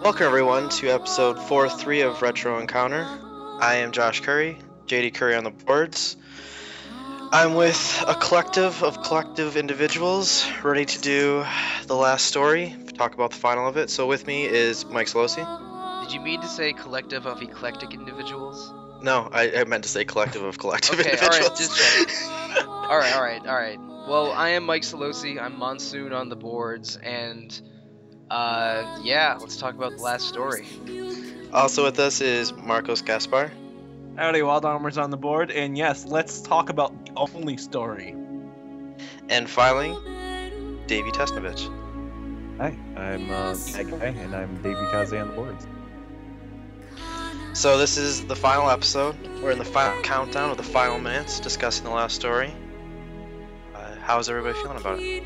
Welcome everyone to episode 4-3 of Retro Encounter. I am Josh Curry, JD Curry on the boards. I'm with a collective of collective individuals ready to do the last story, talk about the final of it. So with me is Mike Sollosi. Did you mean to say collective of eclectic individuals? No, I meant to say collective of collective okay, individuals. Alright, just check. Alright. Well, I am Mike Sollosi, I'm Monsoon on the boards, and yeah, let's talk about the last story. Also with us is Marcos Gaspar. Howdy, Wild Armor's on the board, and yes, let's talk about the only story. And finally, Davi Tesnovich. Hi, I'm that guy, and I'm Davi Kaze on the boards. So this is the final episode. We're in the final countdown of the final minutes, discussing the last story. How's everybody feeling about it?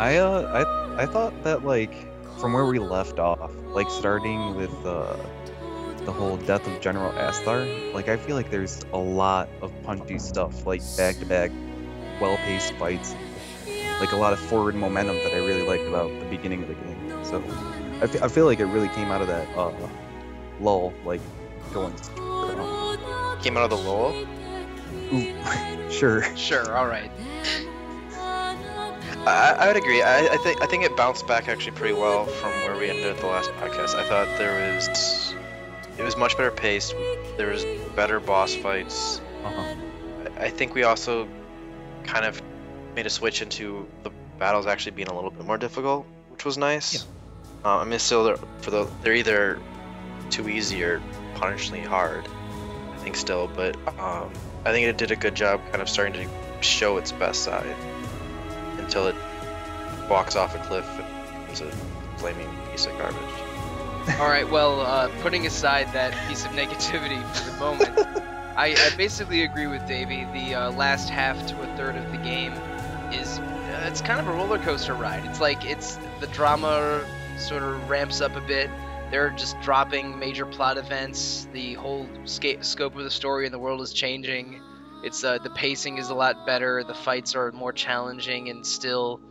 I thought that, like, from where we left off, like starting with the whole death of General Asthar, like I feel like there's a lot of punchy stuff, like back-to-back, well-paced fights, like a lot of forward momentum that I really liked about the beginning of the game. So I feel like it really came out of that lull, like going. Came out of the lull? Ooh, sure. Sure, alright. I would agree. I think it bounced back actually pretty well from where we ended the last podcast. I thought it was much better paced. There was better boss fights. I think we also kind of made a switch into the battles actually being a little bit more difficult, which was nice. Yeah. I mean, still they're either too easy or punishingly hard. I think still, but I think it did a good job kind of starting to show its best side until it walks off a cliff and becomes a flaming piece of garbage. Alright, well, putting aside that piece of negativity for the moment, I basically agree with Davey. The last half to a third of the game is, it's kind of a roller coaster ride. It's like, the drama sort of ramps up a bit. They're just dropping major plot events. The whole scope of the story in the world is changing. It's the pacing is a lot better. The fights are more challenging and still,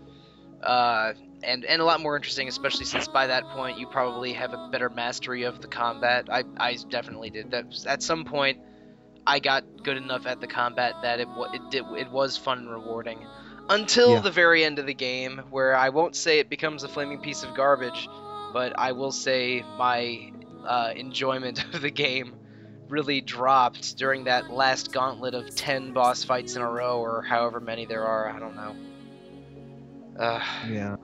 and a lot more interesting. Especially since by that point you probably have a better mastery of the combat. I definitely did. That at some point I got good enough at the combat that it was fun and rewarding. Until the very end of the game, where I won't say it becomes a flaming piece of garbage, but I will say my enjoyment of the game really dropped during that last gauntlet of 10 boss fights in a row, or however many there are. I don't know. Yeah.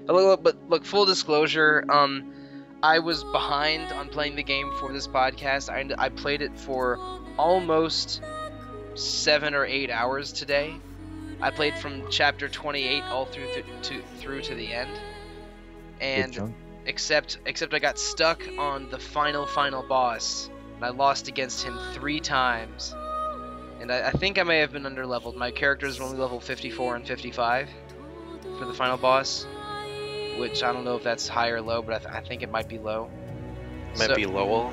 But look, full disclosure, I was behind on playing the game for this podcast. I played it for almost 7 or 8 hours today. I played from chapter 28 all through to the end, and except I got stuck on the final boss, and I lost against him 3 times, and I think I may have been underleveled. My characters were only level 54 and 55 for the final boss, which I don't know if that's high or low, but I think it might be low. Might be Lowell.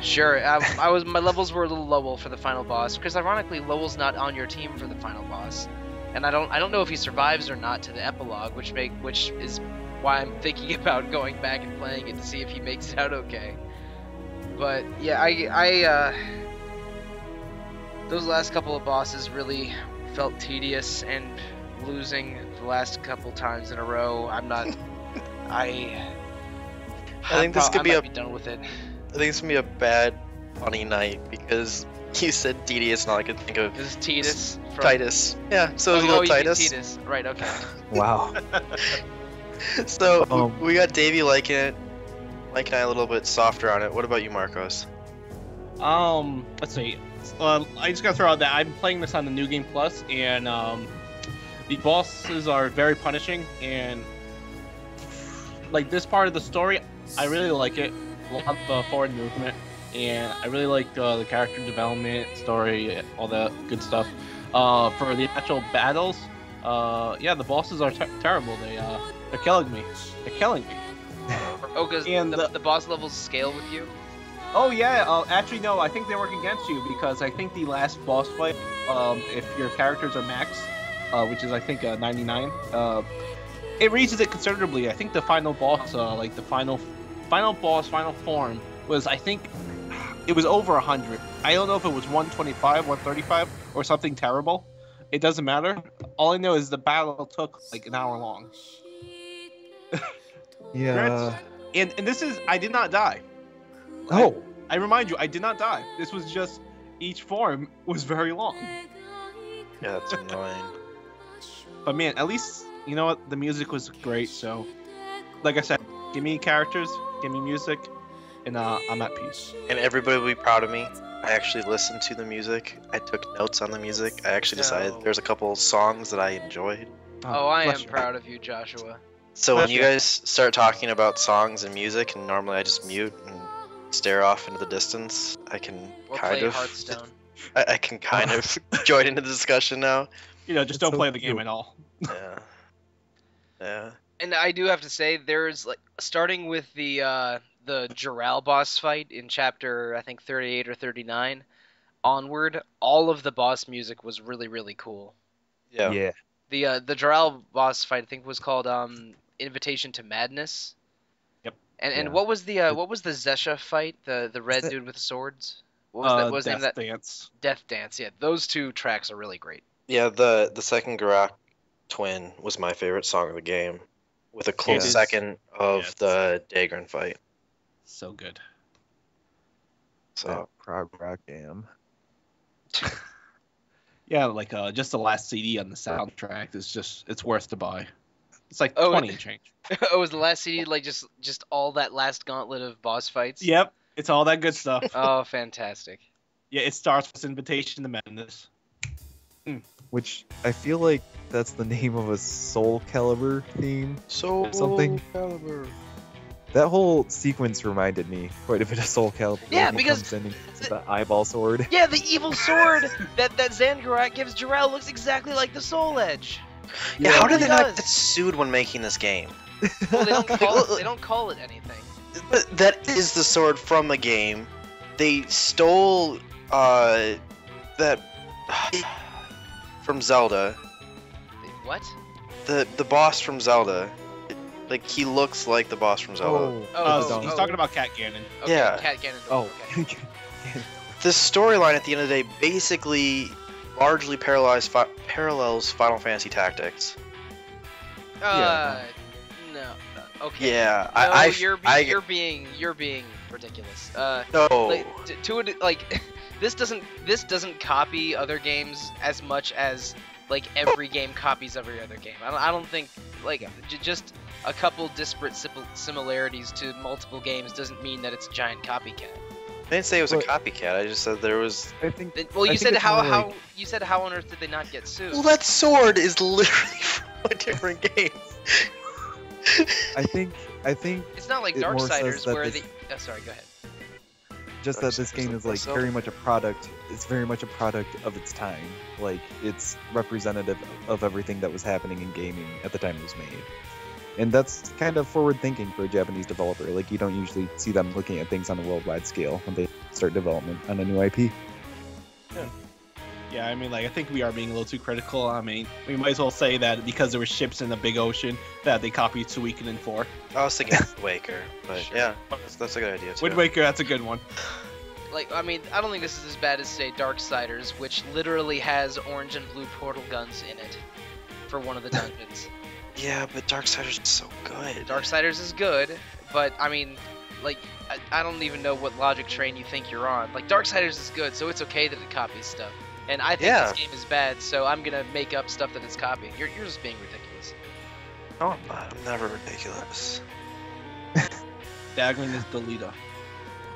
Sure, my levels were a little Lowell for the final boss, because ironically Lowell's not on your team for the final boss. And I don't know if he survives or not to the epilogue, which is why I'm thinking about going back and playing it to see if he makes it out okay. But yeah, I those last couple of bosses really felt tedious, and losing the last couple times in a row, I think this could be be done with it. I think it's gonna be a bad funny night because you said tedious, and all I could think of This is Titus from Titus. Yeah, so you know Titus. Titus. Right, okay. Wow. So we got Davey liking it a little bit softer on it. What about you, Marcos? Let's see. I just gotta throw out that I'm playing this on the New Game Plus, and the bosses are very punishing, and like this part of the story, I really like it. A lot of forward movement, and I really like the character development, story, all that good stuff. For the actual battles, yeah, the bosses are terrible. They're killing me. They're killing me. Oh, because the boss levels scale with you? Oh yeah, actually no, I think they work against you, because I think the last boss fight, if your characters are max, which is I think 99, it raises it considerably. I think the final boss, like the final form was, I think, it was over 100. I don't know if it was 125, 135, or something terrible. It doesn't matter. All I know is the battle took like an hour long. Yeah. And this is, I did not die. Oh. I remind you, I did not die. This was just, each form was very long. Yeah, that's annoying. But man, at least, you know what, the music was great, so, like I said, give me characters, give me music, and I'm at peace. And everybody will be proud of me. I actually listened to the music. I took notes on the music. I actually decided there's a couple songs that I enjoyed. Oh, I am bless you. proud of you, Joshua. So when Bless you you. guys start talking about songs and music, and normally I just mute and stare off into the distance, I can Or kind play of Hearthstone. I can kind of join into the discussion now. You know, just It's don't so play the game cute. at all. Yeah. Yeah. And I do have to say, there's like starting with the Jirel boss fight in chapter I think 38 or 39 onward, all of the boss music was really really cool. Yeah. Yeah. The Jirel boss fight I think was called Invitation to Madness. Yep. And Yeah. what was the Zesha fight? The red that- dude with the swords. What was that? What was the name of Death that? Dance. Death Dance. Yeah, those two tracks are really great. Yeah, the second Garak twin was my favorite song of the game, with a close It is- second of yes. the Dagran fight. So good. So That prog rock game. Yeah, like just the last CD on the soundtrack is just, it's worth to buy. It's like Oh, 20 and change. Oh, was the last CD like just all that last gauntlet of boss fights? Yep, it's all that good stuff. Oh, fantastic. Yeah, it starts with Invitation to Madness. Which I feel like that's the name of a Soul Calibur theme. so Something- Calibur. That whole sequence reminded me quite a bit of Soul Calibur. Yeah, when he because- comes in and gets the eyeball sword. Yeah, the evil sword that Zangarak gives Jirel looks exactly like the Soul Edge. Yeah, It how did really they not does. get sued when making this game? Well, they don't call it anything. But that is the sword from the game. They stole that from Zelda. What? The boss from Zelda. Like he looks like the boss from Zelda. He's talking about Cat Ganon. Okay, Yeah. Cat Ganon. Oh. Okay. The storyline at the end of the day basically largely parallels Final Fantasy Tactics. No. Okay. Yeah, No, I you're being ridiculous. no. Like this doesn't copy other games as much as like every game copies every other game. I don't think like just a couple disparate similarities to multiple games doesn't mean that it's a giant copycat. I didn't say it was a But- copycat. I just said there was. I think. Well, I you think said it's how more how like- you said how on earth did they not get sued? Well, that sword is literally from a different game. I think. It's not like it more says Darksiders that where this- the. Oh, sorry, go ahead. Just that this game is like myself. very much a product. It's very much a product of its time. Like it's representative of everything that was happening in gaming at the time it was made. And that's kind of forward thinking for a Japanese developer. Like you don't usually see them looking at things on a worldwide scale when they start development on a new IP. Yeah, I mean, like, I think we are being a little too critical. I mean, we might as well say that because there were ships in the big ocean, that they copied Suikoden 4. I was thinking Wind Waker, but Sure. yeah, that's a good idea too. Wind Waker, that's a good one. Like, I mean, I don't think this is as bad as, say, Darksiders, which literally has orange and blue portal guns in it for one of the dungeons. Yeah, but Darksiders is so good. Darksiders is good, but, I mean, like, I don't even know what logic train you think you're on. Like, Darksiders is good, so it's okay that it copies stuff. And I think Yeah. this game is bad, so I'm gonna make up stuff that it's copying. You're just being ridiculous. No, I'm not. I'm never ridiculous. Dagran is the leader.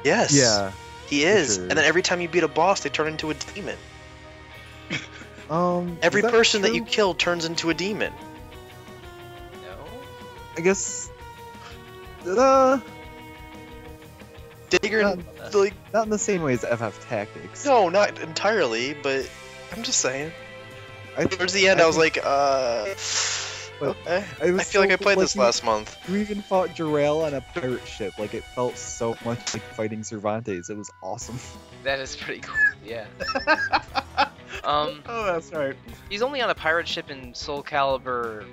Yes. Yeah. He is. sure. And then every time you beat a boss, they turn into a demon. Every is that person that you true? kill turns into a demon. No? I guess. Dagran, like, Not in the same way as FF Tactics. no, not entirely, but I'm just saying. I Towards the end, I was like, But okay. I was I feel like I so- played this you- last month. You even fought Jirel on a pirate ship. Like it felt so much like fighting Cervantes. It was awesome. That is pretty cool, yeah. Oh, that's right. He's only on a pirate ship in Soul Calibur.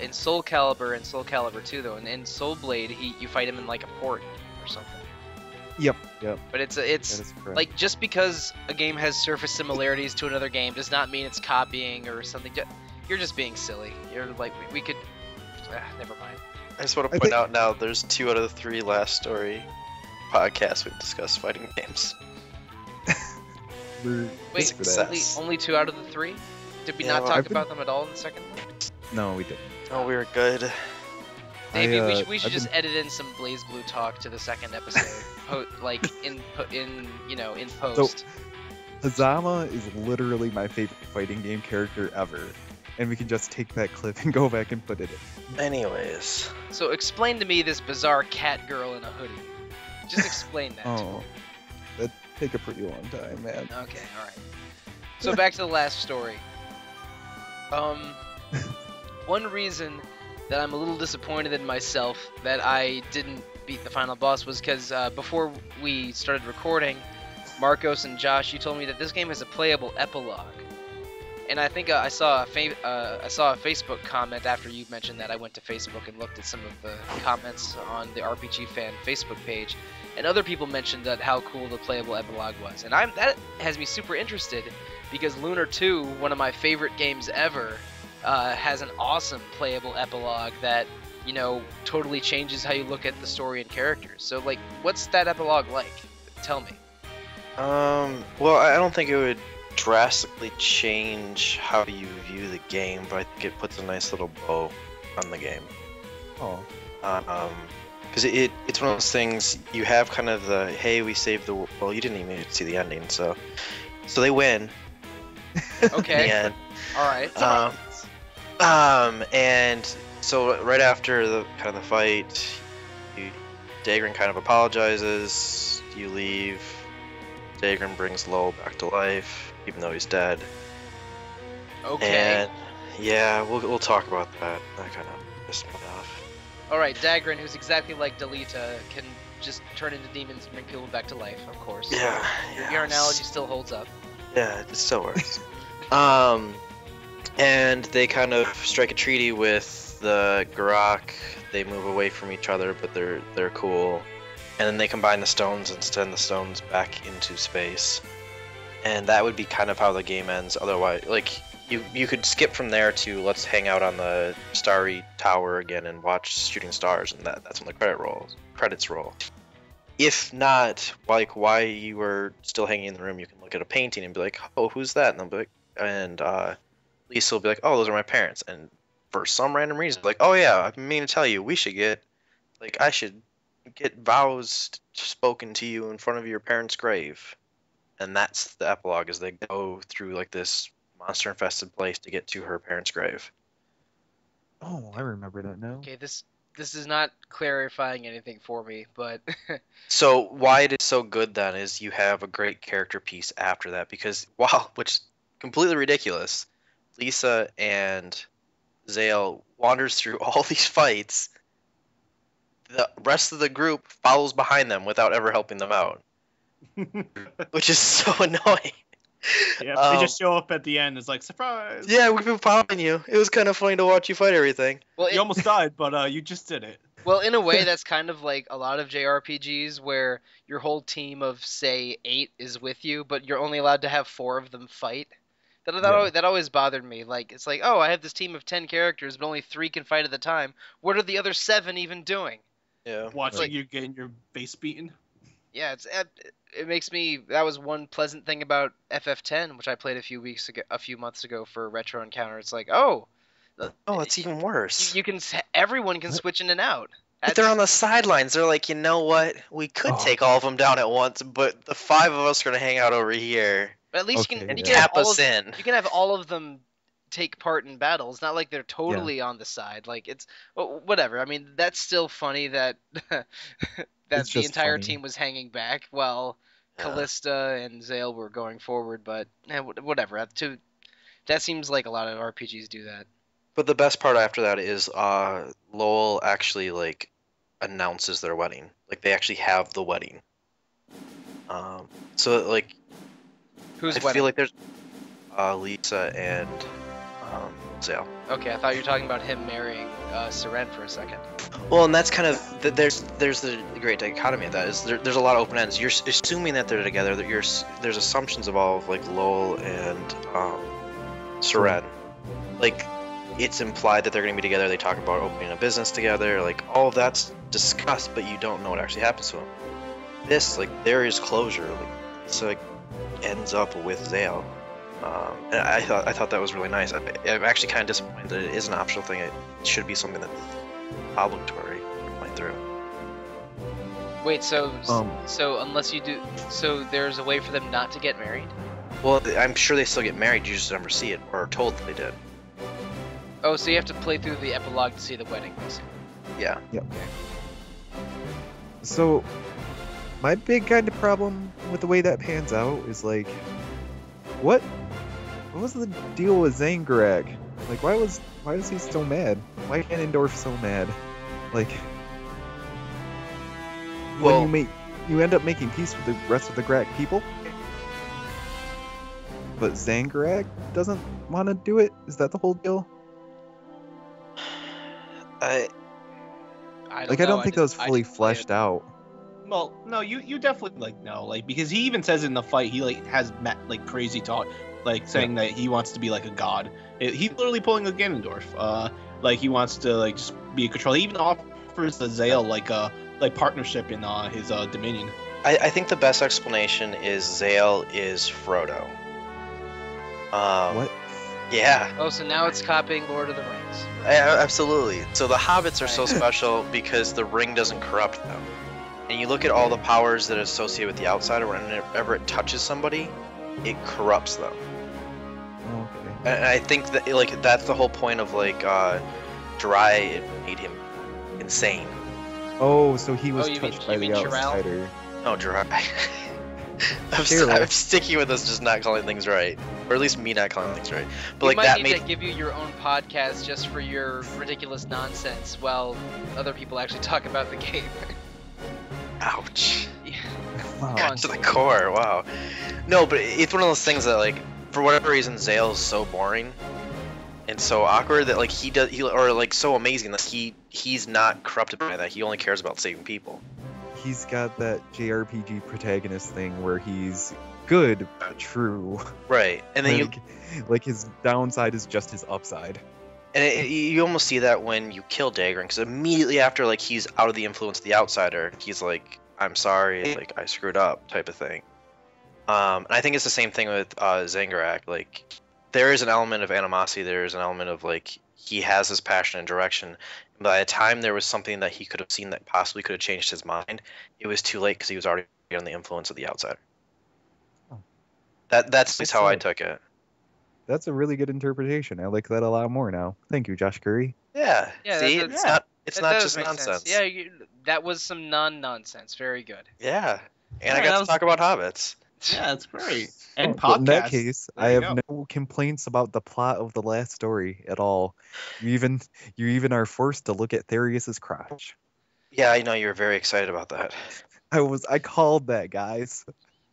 in Soul Calibur and Soul Calibur 2 though, and in Soul Blade, you fight him in like a port or something. Yep. But it's That is correct. like, just because a game has surface similarities to another game does not mean it's copying or something. You're just being silly. You're like, we could. Never mind. I just want to point out now, there's 2 out of the 3 last story podcasts we've discussed fighting games. Wait, Success. only 2 out of the 3? Did we Yeah, not well, talk I've been- about them at all in the second one? No, we didn't. Oh, we were good. Davey, I, we should I've just been- edit in some Blaze Blue talk to the second episode, like in post. So, Hazama is literally my favorite fighting game character ever, and we can just take that clip and go back and put it in. Anyways. So explain to me this bizarre cat girl in a hoodie. Just explain that. to me. Oh, that'd take a pretty long time, man. Okay, all right. So back to the last story. One reason that I'm a little disappointed in myself that I didn't beat the final boss was because before we started recording, Marcos and Josh, you told me that this game has a playable epilogue. And I think I saw a Facebook comment after you mentioned that. I went to Facebook and looked at some of the comments on the RPG Fan Facebook page, and other people mentioned that how cool the playable epilogue was. And that has me super interested because Lunar 2, one of my favorite games ever, has an awesome playable epilogue that, you know, totally changes how you look at the story and characters. So, like, what's that epilogue like? Tell me. Well, I don't think it would drastically change how you view the game, but I think it puts a nice little bow on the game. Oh, Because it's one of those things, you have kind of the, hey, we saved the world. Well, you didn't even see the ending, so they win. Okay. And, All right. and so right after the fight, Dagran kind of apologizes. You leave. Dagran brings Lowell back to life, even though he's dead. Okay. And yeah, we'll talk about that. That kind of pissed me off. All right. Dagran, who's exactly like Delita, can just turn into demons and bring people back to life. Of course. Yeah. Your analogy still holds up. Yeah, it still works. And they kind of strike a treaty with the Garak. They move away from each other, but they're cool. And then they combine the stones and send the stones back into space. And that would be kind of how the game ends. Otherwise, like, you could skip from there to let's hang out on the starry tower again and watch shooting stars, and that's when the credits roll. If not, like, why you were still hanging in the room, you can look at a painting and be like, oh, who's that? And they'll be like, and Lisa will be like, oh, those are my parents. And for some random reason, like, oh yeah, I've been meaning to tell you, I should get vows spoken to you in front of your parents' grave. And that's the epilogue, is they go through like this monster infested place to get to her parents' grave. oh, I remember that now. Okay. This is not clarifying anything for me, but So why it is so good then is you have a great character piece after that, because which is completely ridiculous, Lisa and Zale wanders through all these fights. The rest of the group follows behind them without ever helping them out, which is so annoying. Yeah, they just show up at the end. It's like, surprise! Yeah, we've been following you. It was kind of funny to watch you fight everything. well, You almost died, but you just did it. well, in a way, that's kind of like a lot of JRPGs where your whole team of, say, 8 is with you, but you're only allowed to have 4 of them fight. That always bothered me. Like, it's like, oh, I have this team of 10 characters, but only 3 can fight at the time. What are the other 7 even doing? Yeah. Watching you getting your face beaten. Yeah, it makes me. That was one pleasant thing about FF10, which I played a few months ago for Retro Encounter. It's like, oh, Oh, it's even worse. you can. Everyone can switch in and out. If they're on the sidelines, they're like, you know what? We could Oh. take all of them down at once, but the 5 of us are gonna hang out over here But at least Okay, you and can yeah. have tap all us of, in. you can have all of them take part in battles. Not like they're totally on the side. Like, it's whatever. I mean, that's still funny that that It's the just entire funny. team was hanging back while Yeah. Callista and Zale were going forward. But whatever. That seems like a lot of RPGs do that. But the best part after that is Lowell actually like announces their wedding. Like they actually have the wedding. So like Who's I wedding? feel like there's Lisa and Zale. Okay, I thought you were talking about him marrying Seren for a second. Well, and that's kind of there's the great dichotomy of that is there's a lot of open ends. You're assuming that they're together. That there's assumptions involved like Lowell and Seren. Like it's implied that they're going to be together. They talk about opening a business together. Like all of that's discussed, but you don't know what actually happens to them. This like there is closure. Like it's like ends up with Zale. And I thought that was really nice. I'm actually kind of disappointed that it is an optional thing. It should be something that's obligatory going through. Wait, so unless you do, so there's a way for them not to get married? Well, I'm sure they still get married. You just never see it, or are told that they did. Oh, so you have to play through the epilogue to see the wedding, basically. Yeah. Yep. So, my big kind of problem with the way that pans out is like, what was the deal with Zangarag? Like, why was he so mad? Why Ganondorf so mad? Like, Well- when you end up making peace with the rest of the Grak people, but Zangarag doesn't want to do it. Is that the whole deal? I I don't think that was fully fleshed out. Well, no, you definitely like no, like because he even says in the fight he like has like crazy talk, like saying that he wants to be like a god. He's literally pulling a Ganondorf. Like he wants to like just be a controller. He even offers the Zale like partnership in his Dominion. I think the best explanation is Zale is Frodo. What? Yeah. Oh, so now it's copying Lord of the Rings. Absolutely. So the hobbits are so special because the ring doesn't corrupt them. And you look at all the powers that are associated with the outsider, whenever it touches somebody, it corrupts them. Okay. And I think that like that's the whole point of like Dry, it made him insane. Oh, so he was you touched mean by the Chiral? outsider. No, Dry. Chiral. I'm sticking with this, just not calling things right, or at least me not calling things right. But You like might that need made to give you your own podcast just for your ridiculous nonsense while other people actually talk about the game. ouch. Wow. Come on, To the Steve. core, wow. No, but it's one of those things that like for whatever reason Zale is so boring and so awkward that like or like so amazing that he's not corrupted by that. He only cares about saving people. He's got that JRPG protagonist thing where he's good but true. Right. And then Like his downside is just his upside. you almost see that when you kill Dagran, because immediately after like he's out of the influence of the outsider, he's like, I'm sorry, like I screwed up type of thing. And I think it's the same thing with Zangarag. Like there is an element of animosity, there is an element of like he has his passion and direction. By the time there was something that he could have seen that possibly could have changed his mind, it was too late because he was already under the influence of the outsider. Oh. That's how I took it. That's a really good interpretation. I like that a lot more now. Thank you, Josh Curry. Yeah. Yeah, See, that- it's yeah. not it's That not does just make nonsense. sense. Yeah, that was some non-nonsense. Very good. Yeah. And I Yeah, got that to was- talk about hobbits. Yeah, that's great. And Well, in that podcasts. case, There I you have no complaints about the plot of the last story at all. You even are forced to look at Therius's crotch. Yeah, I know you were very excited about that. I called that, guys.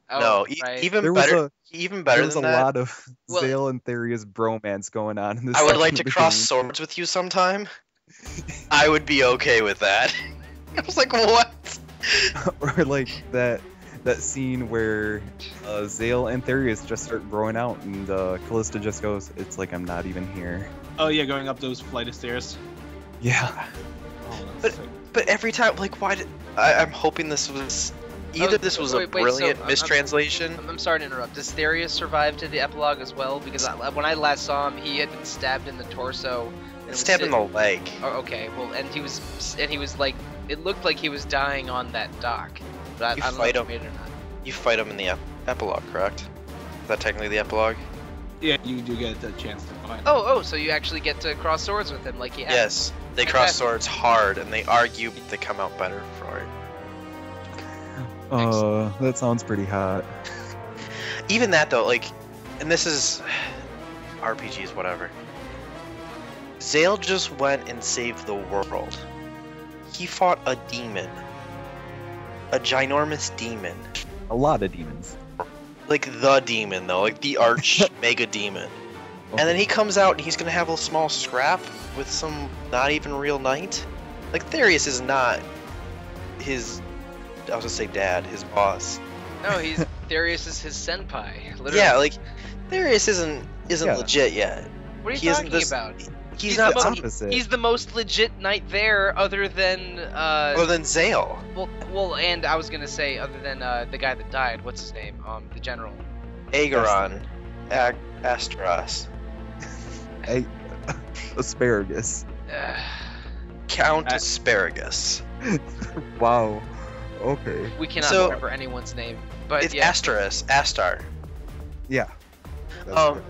Oh, No, right. even There was better. a Even there better was than a that. lot of Well- Zale and Therius bromance going on in this. I would like to section of the cross game. swords with you sometime. I would be okay with that. I was like, what? Or like that scene where Zale and Therius just start growing out, and Callista just goes, "It's like I'm not even here." Oh yeah, going up those flight of stairs. Yeah. Oh, But- sick. But every time, like, why did I'm hoping this was either this was a wait, so brilliant I'm- mistranslation. I'm sorry to interrupt. Does Therius survive to the epilogue as well? Because when I last saw him, he had been stabbed in the torso. and was Stabbed in the leg. Oh, okay. Well, and he was like, it looked like he was dying on that dock. But You I don't know fight if him. he made it or not. You fight him in the epilogue, correct? Is that technically the epilogue? Yeah, you do get the chance to fight. Oh, so you actually get to cross swords with him, like he had. Yes. They cross Fantastic. swords hard, and they argue, but they come out better for it. That sounds pretty hot. Even that though, like, and this is RPGs, whatever. Zale just went and saved the world. He fought a demon. A ginormous demon. A lot of demons. Like the demon though, like the arch mega demon. And then he comes out and he's gonna have a small scrap with some not even real knight. Like Therius is not his, I was gonna say dad, his boss. No, Darius is his senpai. Literally. Yeah, like Therius isn't legit yet. What are He you isn't talking this- about? He's the not most- opposite. He's the most legit knight there, other than other than Zale. well, and I was gonna say other than the guy that died. What's his name? The general. Aegon, Asteros, Asparagus. Count Asparagus. Wow. Okay. We cannot So- remember anyone's name, but It's yeah. Astar. Yeah. That's good.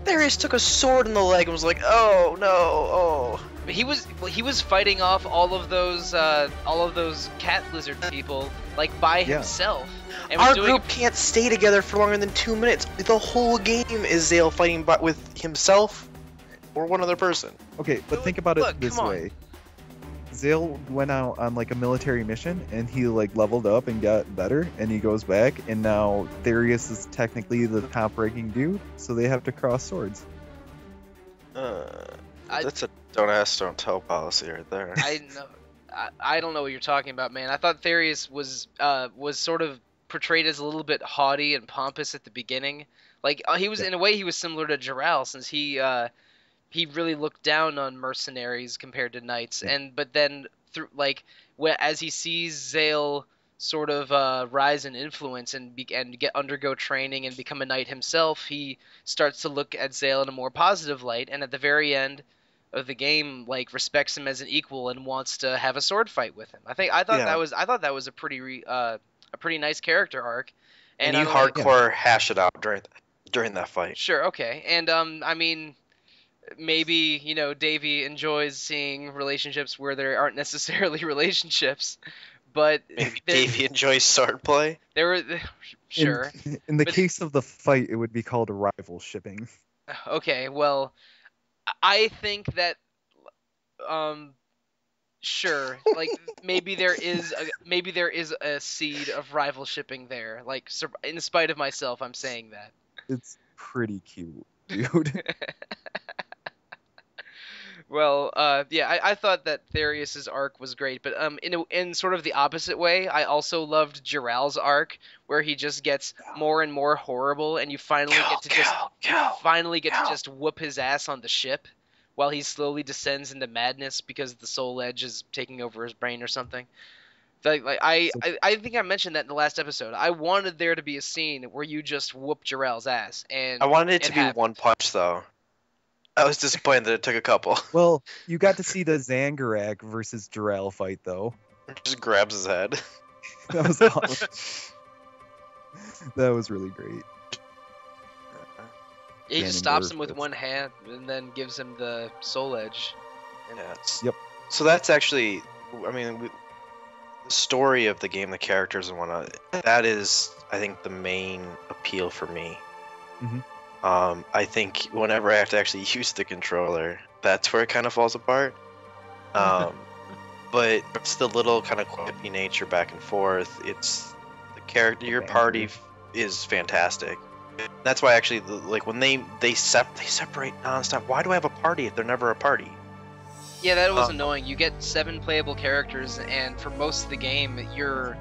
Therius took a sword in the leg and was like, "Oh no, oh." He was fighting off all of those cat lizard people like by Yeah. himself. And was Our doing group can't stay together for longer than 2 minutes. The whole game is Zale fighting with himself or one other person. Okay, but Look, think about look, it this come on. way. Zale went out on like a military mission and he like leveled up and got better and he goes back and now Therius is technically the top ranking dude, so they have to cross swords. That's a don't ask, don't tell policy right there. I don't know what you're talking about, man. I thought Therius was sort of portrayed as a little bit haughty and pompous at the beginning. Like he was in a way he was similar to Jarrell since he really looked down on mercenaries compared to knights. But then through as he sees Zale sort of rise in influence and undergo training and become a knight himself, he starts to look at Zale in a more positive light, and at the very end of the game, like, respects him as an equal and wants to have a sword fight with him. I thought that was a pretty nice character arc. And you I don't know- hardcore hash it out during that fight. Sure, okay. And I mean, maybe, Davy enjoys seeing relationships where there aren't necessarily relationships, but Maybe Davey enjoys sword play. there were sure. In the But- case of the fight, it would be called rival shipping. Okay, well, I think that sure, like maybe there is a seed of rival shipping there. Like, in spite of myself, I'm saying that. It's pretty cute, dude. Well, yeah, I thought that Therius's arc was great, but in sort of the opposite way, I also loved Jarrell's arc, where he just gets more and more horrible, and you finally get to just whoop his ass on the ship, while he slowly descends into madness because the soul edge is taking over his brain or something. I think I mentioned that in the last episode. I wanted there to be a scene where you just whoop Jarrell's ass, and I wanted it to be happened. one punch though. I was disappointed that it took a couple. Well, you got to see the Zangarak versus Jarrell fight, though. Just grabs his head. That was awesome. That was really great. he just Ganondorf stops him with was- one hand and then gives him the soul edge. And Yeah. Yep. So that's actually, I mean, the story of the game, the characters and whatnot. That is, I think, the main appeal for me. Mhm. I think whenever I have to actually use the controller, that's where it kind of falls apart. But it's the little kind of quippy nature back and forth. It's the character, your party is fantastic. That's why actually, when they separate nonstop. Why do I have a party if they're never a party? yeah, that was annoying. You get 7 playable characters, and for most of the game, you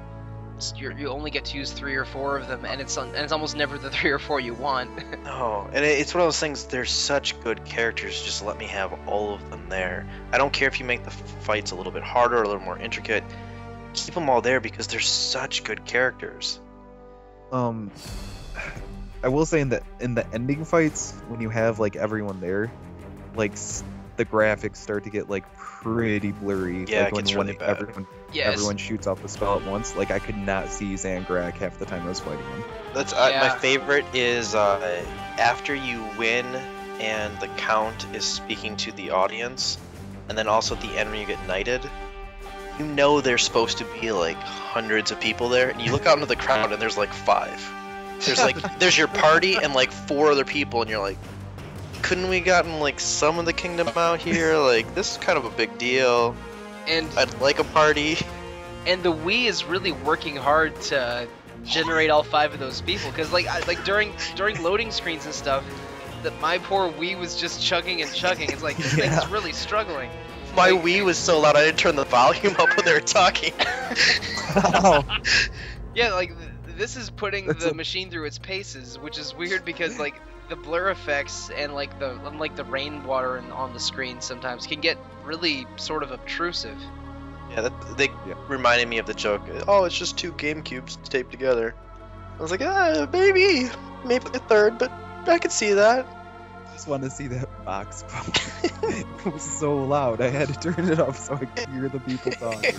only get to use 3 or 4 of them, and it's almost never the 3 or 4 you want. No, and it's one of those things. There's such good characters. Just let me have all of them there. I don't care if you make the fights a little bit harder or a little more intricate. Keep them all there because they're such good characters. I will say in the ending fights, when you have like everyone there, like the graphics start to get like pretty blurry. Yeah, like, it gets really bad. Everyone shoots off the spell at once. Like I could not see Zangrak half the time I was fighting him. That's Yeah. my favorite is after you win and the count is speaking to the audience, and then also at the end when you get knighted. You know there's supposed to be like hundreds of people there, and you look out into the crowd and there's like 5. There's your party and like 4 other people, and you're like, couldn't we gotten like some of the kingdom out here? Like, this is kind of a big deal. And I'd like a party. the Wii is really working hard to generate all 5 of those people, because during loading screens and stuff, that my poor Wii was just chugging and chugging. It's like, this thing's really struggling. My Wii was so loud I didn't turn the volume up when they were talking. Oh, Yeah, like, this is putting the machine through its paces, which is weird because, like, the blur effects and, like, the rainwater on the screen sometimes can get really sort of obtrusive. Yeah, they reminded me of the joke. Oh, it's just 2 GameCubes taped together. I was like, maybe a third, but I could see that. I just want to see that box. It was so loud. I had to turn it off so I could hear the people talking.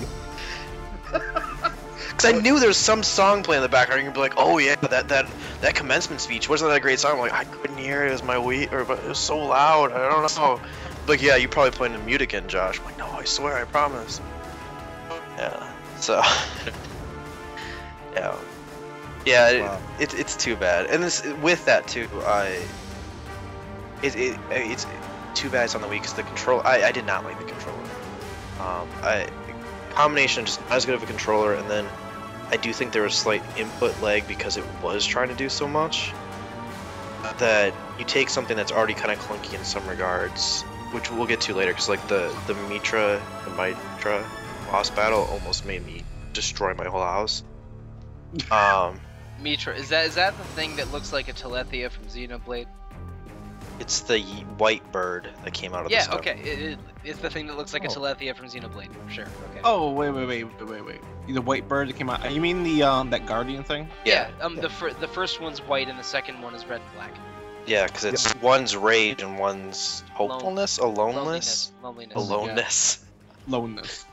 Because I knew there was some song playing in the background. You'd be like, oh yeah, that commencement speech. Wasn't that a great song? I'm like, I couldn't hear it. It was my Wii, but it was so loud. I don't know. But yeah, you probably playing in mute again, Josh. I'm like, no, I swear, I promise. Yeah. So. Yeah. Yeah. Wow. It's too bad. And this with that too, it's too bad it's on the Wii because the control. I did not like the controller. Combination just not as good of a controller, and then I do think there was slight input lag because it was trying to do so much that you take something that's already kind of clunky in some regards, which we'll get to later, because like the Mitra boss battle almost made me destroy my whole house. Mitra, is that the thing that looks like a Telethia from Xenoblade? It's the white bird that came out of the Yeah, sun. okay, it's the thing that looks like a Telethia from Xenoblade, sure, okay. Oh, wait. The white bird that came out. You mean the that guardian thing? Yeah, the first one's white and the second one is red and black. Yeah, because it's one's rage and one's hopefulness, Loneliness. aloneness. Loneness.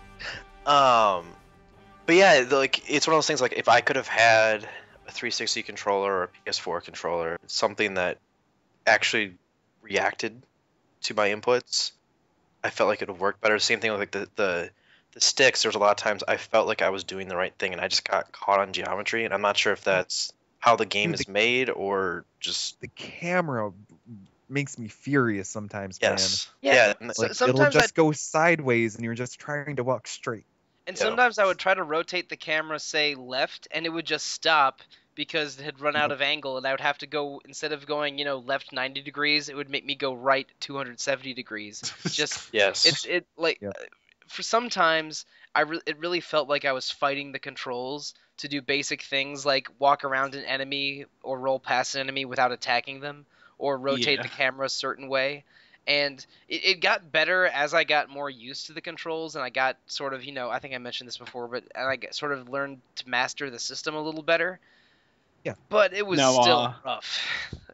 But yeah, like it's one of those things. Like if I could have had a 360 controller or a PS4 controller, something that actually reacted to my inputs, I felt like it would work better. Same thing with like the sticks. There's a lot of times I felt like I was doing the right thing and I just got caught on geometry, and I'm not sure if that's how the game is made or just The camera makes me furious sometimes, yes. Yeah. Yeah. Like, Sometimes it'll just go sideways and you're just trying to walk straight. And Yeah. sometimes I would try to rotate the camera, say left, and it would just stop because it had run out of angle, and I would have to go, instead of going, left 90 degrees, it would make me go right 270 degrees. Just Yes. For sometimes it really felt like I was fighting the controls to do basic things like walk around an enemy or roll past an enemy without attacking them, or rotate the camera a certain way. And it got better as I got more used to the controls, and I got sort of, I think I mentioned this before, and I sort of learned to master the system a little better. Yeah. But it was still rough.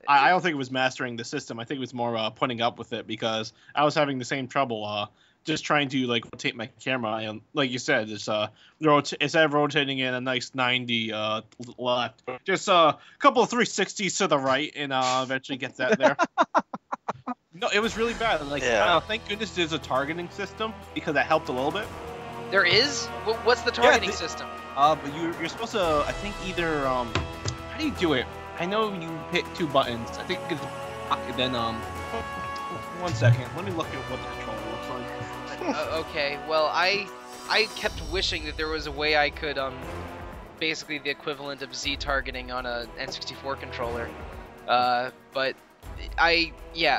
I don't think it was mastering the system. I think it was more putting up with it, because I was having the same trouble just trying to like rotate my camera. And like you said, it's instead of rotating in a nice 90 left, just a couple of 360s to the right, and eventually get that there. No, it was really bad. Like, thank goodness there's a targeting system, because that helped a little bit. There is? What's the targeting system? But you're supposed to, I think, either how do you do it? I know you hit 2 buttons. I think it's then 1 second. Let me look at what the controller looks like. Okay. Well, I kept wishing that there was a way I could basically the equivalent of Z targeting on a N64 controller. But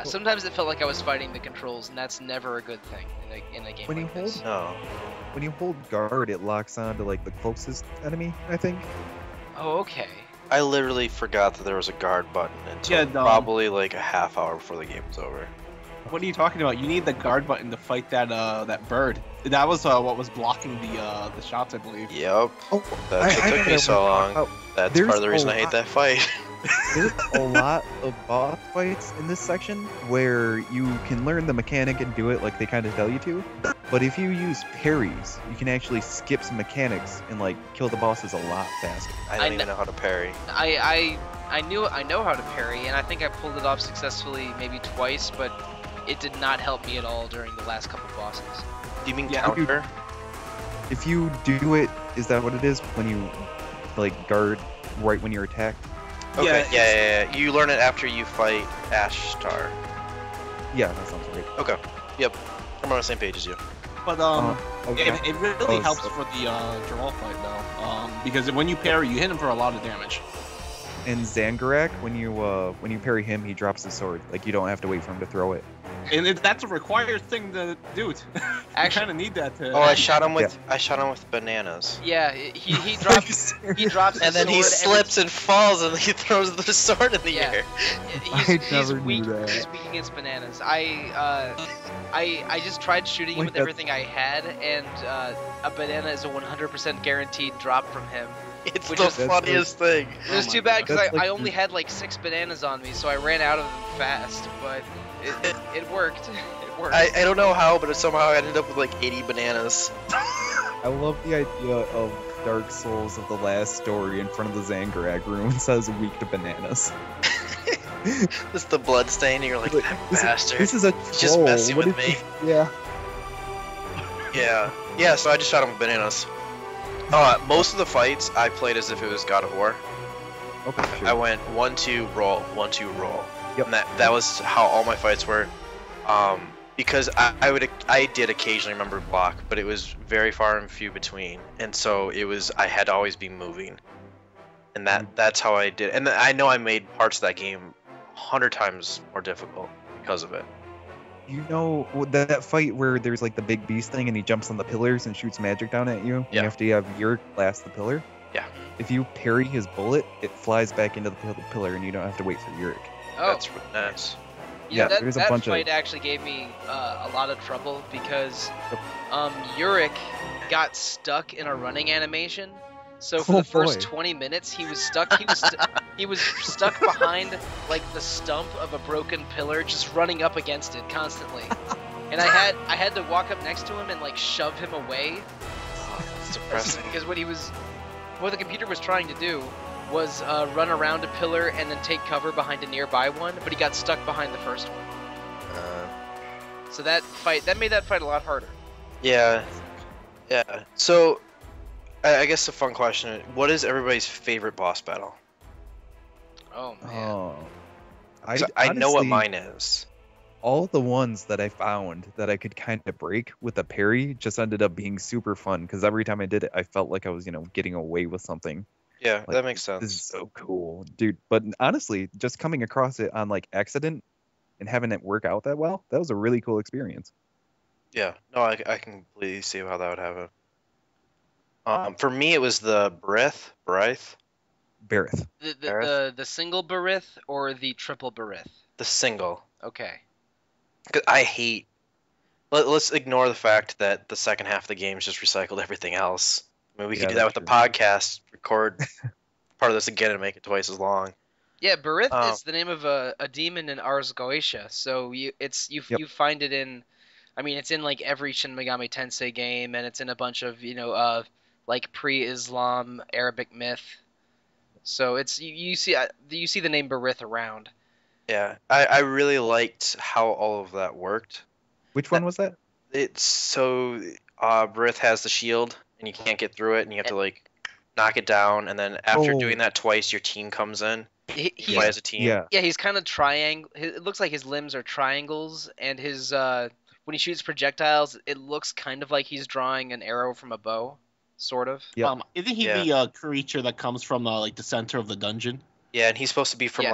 sometimes it felt like I was fighting the controls, and that's never a good thing in a game like this. When you hold guard, it locks on to like the closest enemy, I think. Oh, okay. I literally forgot that there was a guard button until probably like a half hour before the game was over. What are you talking about? You need the guard button to fight that bird. That was what was blocking the shots, I believe. Yep. Oh, That's what took me so long. That's part of the reason I hate that fight. There's a lot of boss fights in this section where you can learn the mechanic and do it like they kind of tell you to. But if you use parries, you can actually skip some mechanics and like kill the bosses a lot faster. I don't even know how to parry. I know how to parry, and I think I pulled it off successfully maybe twice, but it did not help me at all during the last couple bosses. Do you mean counter? If you do it, is that what it is? When you like guard right when you're attacked? Okay, yeah. You learn it after you fight Ashtar. Yeah, that sounds great. Okay, yep. I'm on the same page as you. But it really helps for the draw fight though, because when you parry, you hit him for a lot of damage. And Zangarak, when you parry him, he drops his sword. Like you don't have to wait for him to throw it. And that's a required thing to do. I kind of need that to. Oh, I shot him with bananas. Yeah, he drops and then he slips and falls, and he throws the sword in the air. He's weak against bananas. I just tried shooting him with everything I had, and a banana is a 100% guaranteed drop from him. It's the funniest thing. It was too bad because I only had like 6 bananas on me, so I ran out of them fast, but it worked. It worked. I don't know how, but somehow I ended up with like 80 bananas. I love the idea of Dark Souls of the last story in front of the Zangarak room says weak to bananas. Just the blood stain, and you're like, that bastard. This is a troll. Just messing with me. Yeah. Yeah, so I just shot him with bananas. Most of the fights, I played as if it was God of War. Okay, sure. I went 1-2 roll, 1-2 roll. Yep. And that was how all my fights were. Because I did occasionally remember block, but it was very far and few between, and so I had to always be moving, and that's how I did. And I know I made parts of that game 100 times more difficult because of it. You know that fight where there's like the big beast thing and he jumps on the pillars and shoots magic down at you? Yeah. You have to have Yurk blast the pillar? Yeah. If you parry his bullet, it flies back into the pillar and you don't have to wait for Yurk. Oh. That's nice. Yeah, that fight actually gave me a lot of trouble because Yurik got stuck in a running animation. So for the first 20 minutes, he was stuck. He was stuck behind like the stump of a broken pillar, just running up against it constantly. And I had to walk up next to him and like shove him away. It's depressing. Because what the computer was trying to do was run around a pillar and then take cover behind a nearby one, but he got stuck behind the first one. So that made that fight a lot harder. Yeah. So, I guess a fun question: what is everybody's favorite boss battle? Oh man. I know what mine is. All the ones that I found that I could kind of break with a parry just ended up being super fun because every time I did it, I felt like I was, getting away with something. Yeah, Like, that makes sense. This is so cool, dude. But honestly, just coming across it on like accident and having it work out that well, that was a really cool experience. Yeah, no, I can completely see how that would happen. For me, it was the Barith. Barith. The single Barith or the triple Barith? The single. Okay. 'Cause I hate. Let's ignore the fact that the second half of the game just recycled everything else. I mean, we could do that with the podcast, record part of this again and make it twice as long. Yeah, Barith is the name of a demon in Ars Goetia, so you find it in, I mean, it's in like every Shin Megami Tensei game, and it's in a bunch of like pre-Islam Arabic myth. So it's you see the name Barith around. Yeah, I really liked how all of that worked. Which one was that? It's so Barith has the shield, and you can't get through it, and you have to like knock it down, and then after doing that twice, your team comes in. He play as a team. Yeah, he's kind of triangle. It looks like his limbs are triangles, and his when he shoots projectiles, it looks kind of like he's drawing an arrow from a bow, sort of. Yeah. Isn't he the creature that comes from like the center of the dungeon? Yeah, and he's supposed to be from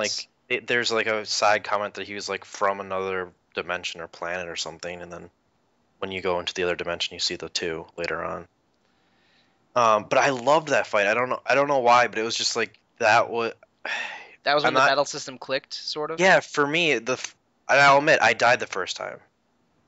there's like a side comment that he was like from another dimension or planet or something, and then when you go into the other dimension, you see the two later on. But I loved that fight. I don't know why, but it was just like that was when the battle system clicked, sort of. Yeah, for me, I'll admit I died the first time.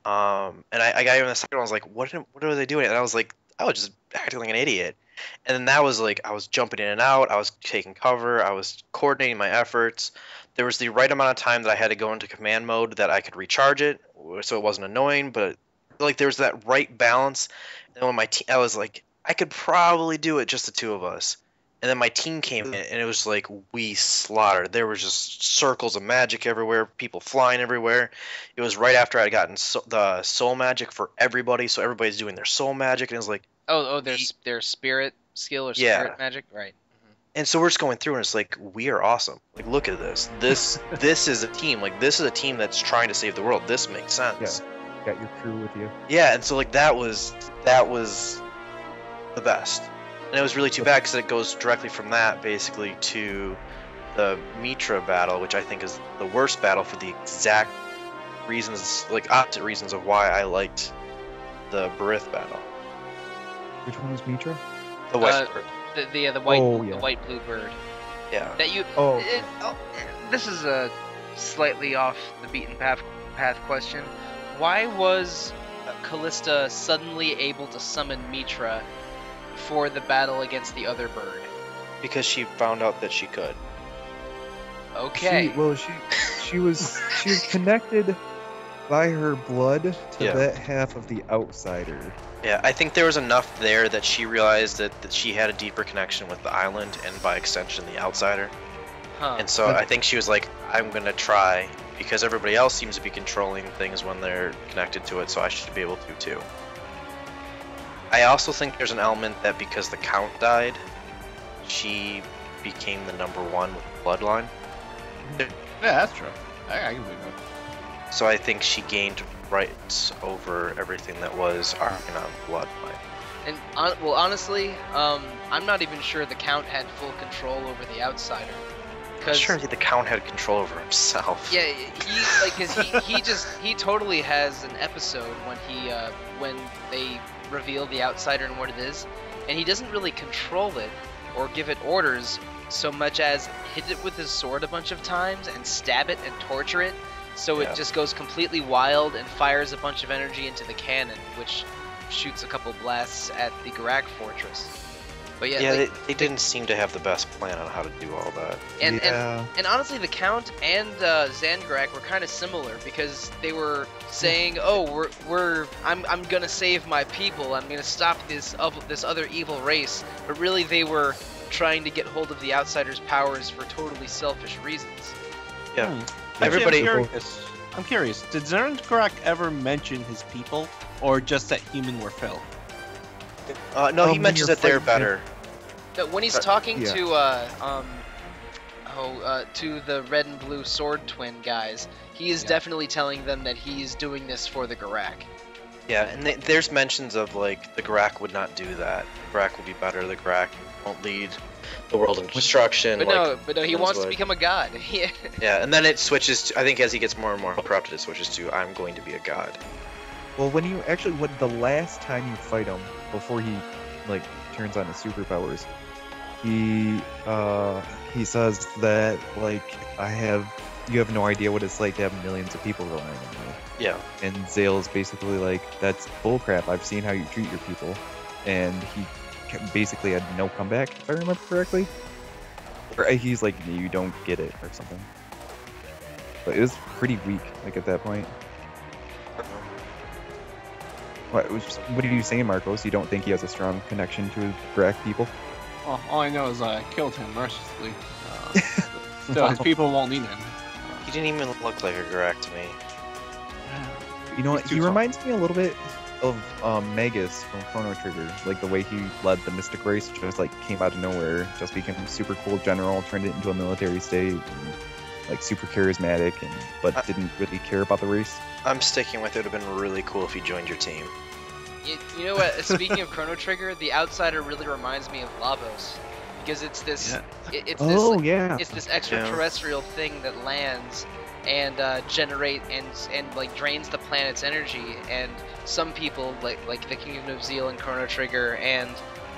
And I got even the second one. I was like, what are they doing? And I was like, I was just acting like an idiot. And then that was like, I was jumping in and out. I was taking cover. I was coordinating my efforts. There was the right amount of time that I had to go into command mode that I could recharge it, so it wasn't annoying. But like, there was that right balance. And when my team, I was like, I could probably do it, just the two of us. And then my team came in, and it was like we slaughtered. There was just circles of magic everywhere, people flying everywhere. It was right after I'd gotten the soul magic for everybody, so everybody's doing their soul magic, and it was like, their spirit skill or spirit magic, right? Mm-hmm. And so we're just going through, and it's like, we are awesome. Like, look at this. This is a team. Like, this is a team that's trying to save the world. This makes sense. Yeah, got your crew with you. Yeah, and so like that was the best. And it was really too bad because it goes directly from that basically to the Mitra battle, which I think is the worst battle for the exact reasons, like opposite reasons of why I liked the Barith battle. Which one was Mitra? The white bird. The white Oh, yeah. the white blue bird. Yeah. That you. Oh. This is a slightly off the beaten path question. Why was Callista suddenly able to summon Mitra for the battle against the other bird? Because she found out that she could. Okay. She was connected by her blood to Yeah. that half of the outsider. Yeah, I think there was enough there that she realized that she had a deeper connection with the island and by extension the outsider. Huh. And so I think she was like, I'm gonna try, because everybody else seems to be controlling things when they're connected to it, so I should be able to too. I also think there's an element that because the Count died, she became the #1 with the bloodline. Yeah, that's true. I can believe that. So I think she gained rights over everything that was Arcanon bloodline. And honestly, I'm not even sure the Count had full control over the outsider. I'm sure the Count had control over himself. Yeah, he totally has an episode when they reveal the outsider and what it is, and he doesn't really control it or give it orders so much as hit it with his sword a bunch of times and stab it and torture it, so Yeah. it just goes completely wild and fires a bunch of energy into the cannon, which shoots a couple blasts at the Garak fortress. But yeah, they didn't seem to have the best plan on how to do all that. And honestly, the Count and Zangarak were kind of similar because they were saying, "Oh, I'm gonna save my people. I'm gonna stop this other evil race." But really, they were trying to get hold of the Outsider's powers for totally selfish reasons. Yeah. Actually, Everybody. I'm curious. Did Zangarak ever mention his people, or just that human were Phil? No, he when mentions you're that they're fighting better. But when he's talking yeah. to the red and blue sword twin guys, he is definitely telling them that he's doing this for the Garak. Yeah, and there's mentions of like the Garak would not do that. The Garak would be better. The Garak won't lead the world in destruction. But no, he Phil's wants to would. become a god. Yeah. Yeah, and then it switches to, I think as he gets more and more corrupted, it switches to I'm going to be a god. Well, when the last time you fight him, before he like turns on his superpowers, he says that like you have no idea what it's like to have millions of people relying on you. Yeah. And Zale's basically like, that's bullcrap. I've seen how you treat your people, and he basically had no comeback, if I remember correctly. Or he's like, you don't get it, or something. But it was pretty weak, like at that point. What are you saying, Marcos? You don't think he has a strong connection to his Garak people? Well, all I know is I killed him mercilessly. So his people won't need him. He didn't even look like a Garak to me. You know what? He's too He tall. reminds me a little bit of Magus from Chrono Trigger, like the way he led the Mystic Race, just like came out of nowhere, just became a super cool general, turned it into a military state, and, like super charismatic, but didn't really care about the race. I'm sticking with it. It would have been really cool if he joined your team. You know what? Speaking of Chrono Trigger, the Outsider really reminds me of Lavos, because it's this. Yeah. It's this extraterrestrial thing that lands and generate and like drains the planet's energy, and some people like the Kingdom of Zeal and Chrono Trigger and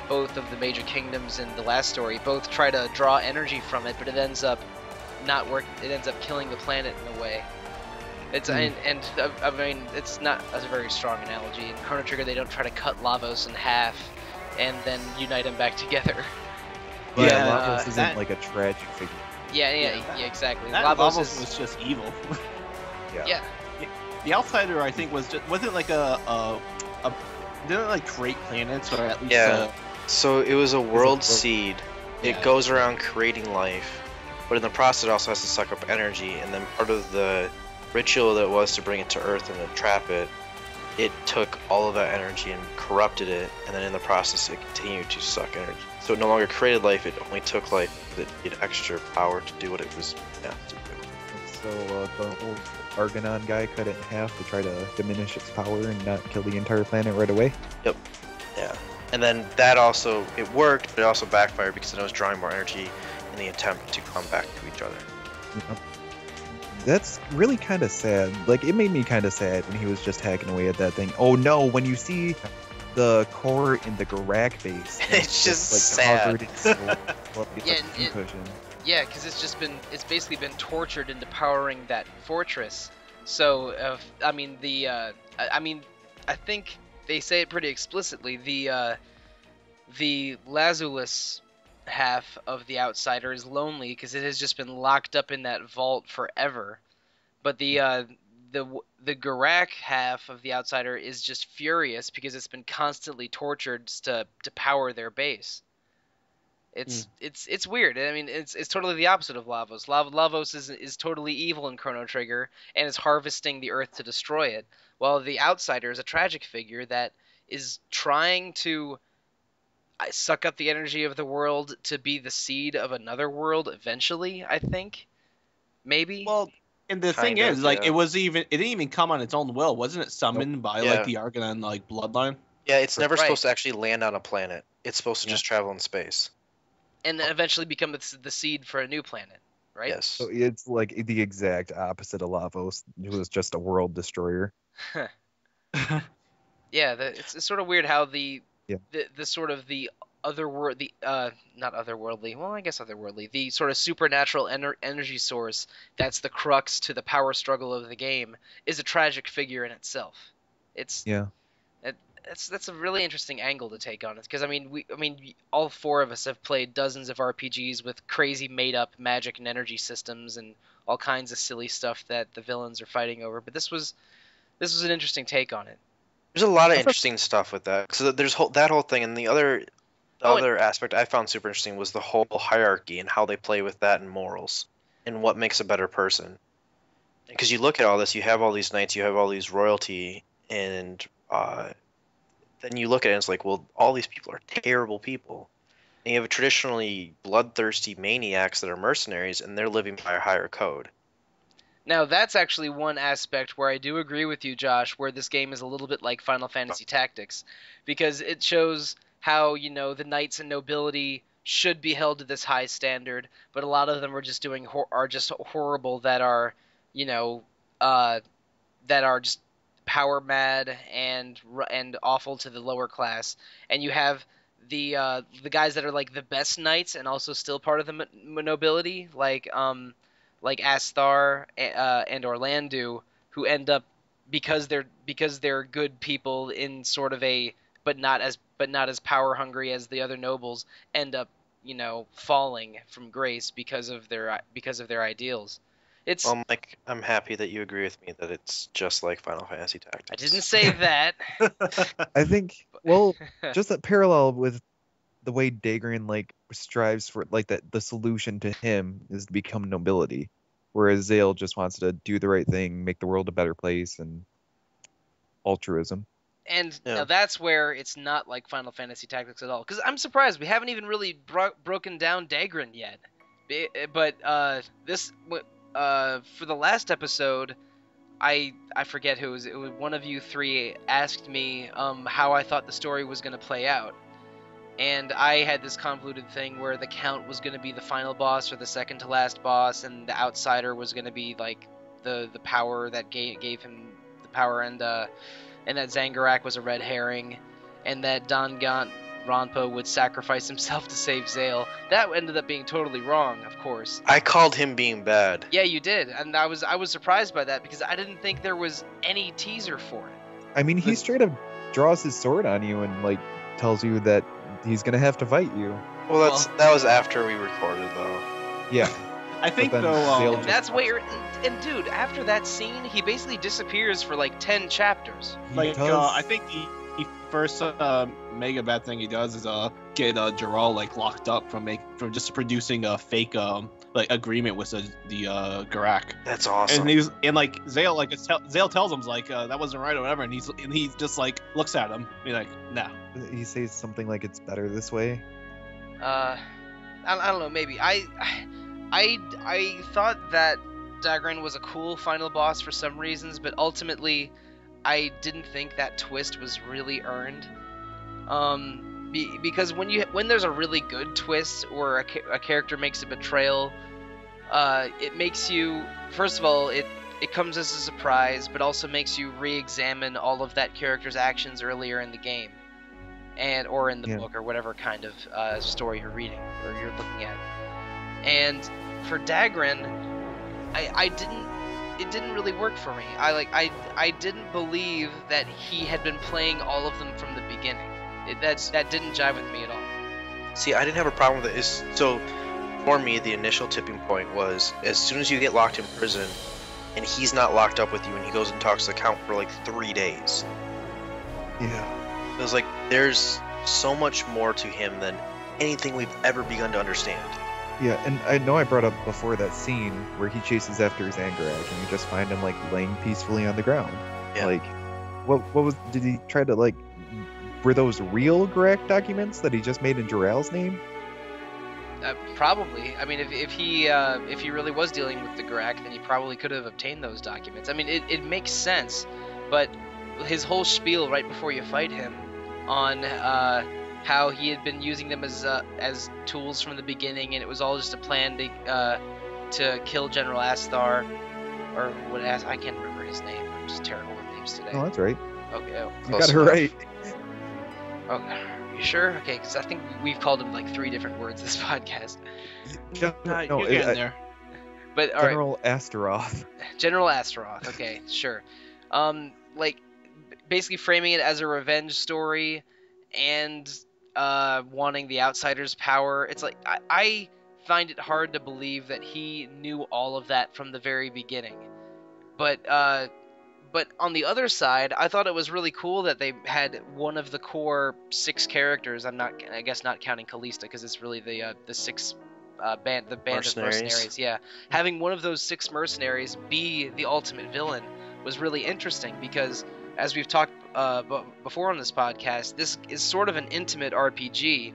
both of the major kingdoms in the last story both try to draw energy from it, but it ends up not working. It ends up killing the planet in a way. It's I mean it's not a very strong analogy. In Chrono Trigger, they don't try to cut Lavos in half and then unite them back together. But Yeah, Lavos isn't that- like a tragic figure. Yeah, exactly. That Lavos Lavos was just evil. yeah. The Outsider, I think, wasn't like a didn't it, like create planets, or at least Yeah. So it was a world seed. It Yeah. goes around creating life, but in the process it also has to suck up energy, and then part of the ritual that was to bring it to Earth and to trap it, it took all of that energy and corrupted it, and then in the process it continued to suck energy. So it no longer created life, it only took life that had extra power to do what it was meant to do. So the whole Argonon guy cut it in half to try to diminish its power and not kill the entire planet right away. Yeah. And then that also, it worked, but it also backfired because it was drawing more energy, in the attempt to come back to each other. That's really kind of sad. Like, it made me kind of sad when he was just hacking away at that thing. Oh no, when you see the core in the Garak base, and It's just like sad. covered in smoke, like Yeah, a concussion. Yeah, because it's basically been tortured into powering that fortress. So, I mean, I think they say it pretty explicitly. The Lazulus half of the Outsider is lonely because it has just been locked up in that vault forever. But the Garak half of the Outsider is just furious because it's been constantly tortured to power their base. It's weird. I mean, it's totally the opposite of Lavos. Lavos is totally evil in Chrono Trigger and is harvesting the Earth to destroy it, while the Outsider is a tragic figure that is trying to suck up the energy of the world to be the seed of another world eventually. I think, maybe. Well, and the thing Kind of, is, like, yeah. it didn't even come on its own will. Wasn't it summoned by Yeah. like the Argonon like bloodline? Yeah, it's never Right. supposed to actually land on a planet. It's supposed to Yeah. just travel in space. And then eventually become the seed for a new planet, right? Yes. So it's like the exact opposite of Lavos, who was just a world destroyer. Yeah, it's sort of weird how the Yeah. sort of the not otherworldly, well, I guess otherworldly, the sort of supernatural energy source that's the crux to the power struggle of the game is a tragic figure in itself. It's Yeah. that's a really interesting angle to take on it, because I mean all four of us have played dozens of RPGs with crazy made up magic and energy systems and all kinds of silly stuff that the villains are fighting over, but this was an interesting take on it. There's a lot of interesting stuff with that. So there's that whole thing, and the other aspect I found super interesting was the whole hierarchy and how they play with that and morals and what makes a better person. Because you look at all this, you have all these knights, you have all these royalty, and then you look at it and it's like, well, all these people are terrible people. And you have traditionally bloodthirsty maniacs that are mercenaries, and they're living by a higher code. Now, that's actually one aspect where I do agree with you, Josh, where this game is a little bit like Final Fantasy Tactics, because it shows how, the knights and nobility should be held to this high standard, but a lot of them are just are just horrible, that are, that are just power mad and awful to the lower class, and you have the guys that are like the best knights and also still part of the nobility, like Asthar and Orlandu, who end up, because they're good people in sort of a but not as power hungry as the other nobles, end up falling from grace because of their ideals. It's Well, Mike, I'm happy that you agree with me that it's just like Final Fantasy Tactics. I didn't say that. I think, well, just that parallel with the way Dagran like strives for like that the solution to him is to become nobility, whereas Zale just wants to do the right thing, make the world a better place, and altruism. And Yeah. now that's where it's not like Final Fantasy Tactics at all. Because I'm surprised we haven't even really broken down Dagran yet. But for the last episode, I forget who it was. One of you three asked me how I thought the story was going to play out. And I had this convoluted thing where the Count was going to be the final boss or the second to last boss, and the Outsider was going to be like the power that gave him the power, and that Zangarak was a red herring, and that Dangan Ronpo would sacrifice himself to save Zale. That ended up being totally wrong, of course. I called him being bad. Yeah, you did, and I was surprised by that because I didn't think there was any teaser for it. I mean, he straight up draws his sword on you and like tells you that he's gonna have to fight you. Well, that was after we recorded, though. Yeah. I think then though. Zale And that's where, and dude, after that scene, he basically disappears for like 10 chapters. Like, Because- I think the first mega bad thing he does is get Geralt like locked up from just producing a fake like agreement with the Garak. That's awesome. And like Zale Zale tells him like that wasn't right or whatever, and he just like looks at him, and like nah. He says something like it's better this way. I don't know, maybe. I thought that Dagran was a cool final boss for some reasons, but ultimately I didn't think that twist was really earned. because when there's a really good twist or a character makes a betrayal, it makes you, first of all, it comes as a surprise, but also makes you re-examine all of that character's actions earlier in the game, or in the book, or whatever kind of story you're reading or you're looking at. And for Dagran, it didn't really work for me. I didn't believe that he had been playing all of them from the beginning. That didn't jive with me at all. See, I didn't have a problem with it. So, for me, the initial tipping point was as soon as you get locked in prison, and he's not locked up with you, and he goes and talks to the count for like 3 days. Yeah. It was like there's so much more to him than anything we've ever begun to understand. Yeah, and I know I brought up before that scene where he chases after his Angrak, and you just find him like laying peacefully on the ground. Yeah. Like, what was? Did he try to like? Were those real Garak documents that he just made in Jarrell's name? Probably. I mean, if he really was dealing with the Garak, then he probably could have obtained those documents. I mean, it makes sense, but his whole spiel right before you fight him on how he had been using them as tools from the beginning, and it was all just a plan to kill General Asthar, or what? I can't remember his name. I'm just terrible with names today. Oh, that's right. Okay. Oh, You got it right. oh, you sure? Okay, because I think we've called him like 3 different words this podcast. You're getting there. But all right. General Astaroth. General Astaroth. Okay, sure. Like basically framing it as a revenge story and wanting the Outsider's power. It's like I find it hard to believe that he knew all of that from the very beginning. But on the other side, I thought it was really cool that they had one of the core 6 characters. I guess not counting Kalista, because it's really the 6 band of mercenaries. Yeah, having one of those 6 mercenaries be the ultimate villain was really interesting, because as we've talked before on this podcast, this is sort of an intimate RPG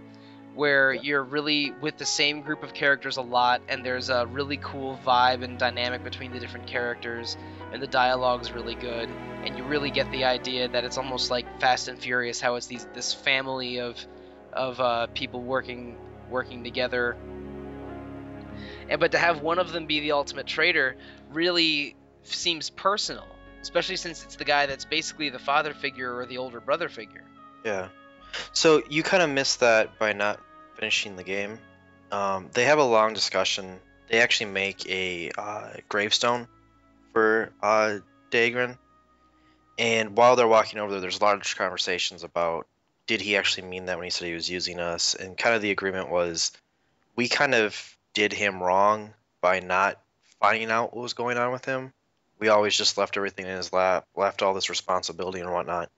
where you're really with the same group of characters a lot, and there's a really cool vibe and dynamic between the different characters, and the dialogue's really good, and you really get the idea that it's almost like Fast and Furious, how it's this family of people working together. But to have one of them be the ultimate traitor really seems personal, especially since it's the guy that's basically the father figure or the older brother figure. Yeah. So you kind of missed that by not finishing the game. They have a long discussion. They actually make a gravestone for Dagran, and while they're walking over there, there's large conversations about did he actually mean that when he said he was using us, and kind of the agreement was we kind of did him wrong by not finding out what was going on with him. We always just left everything in his lap, left all this responsibility and whatnot.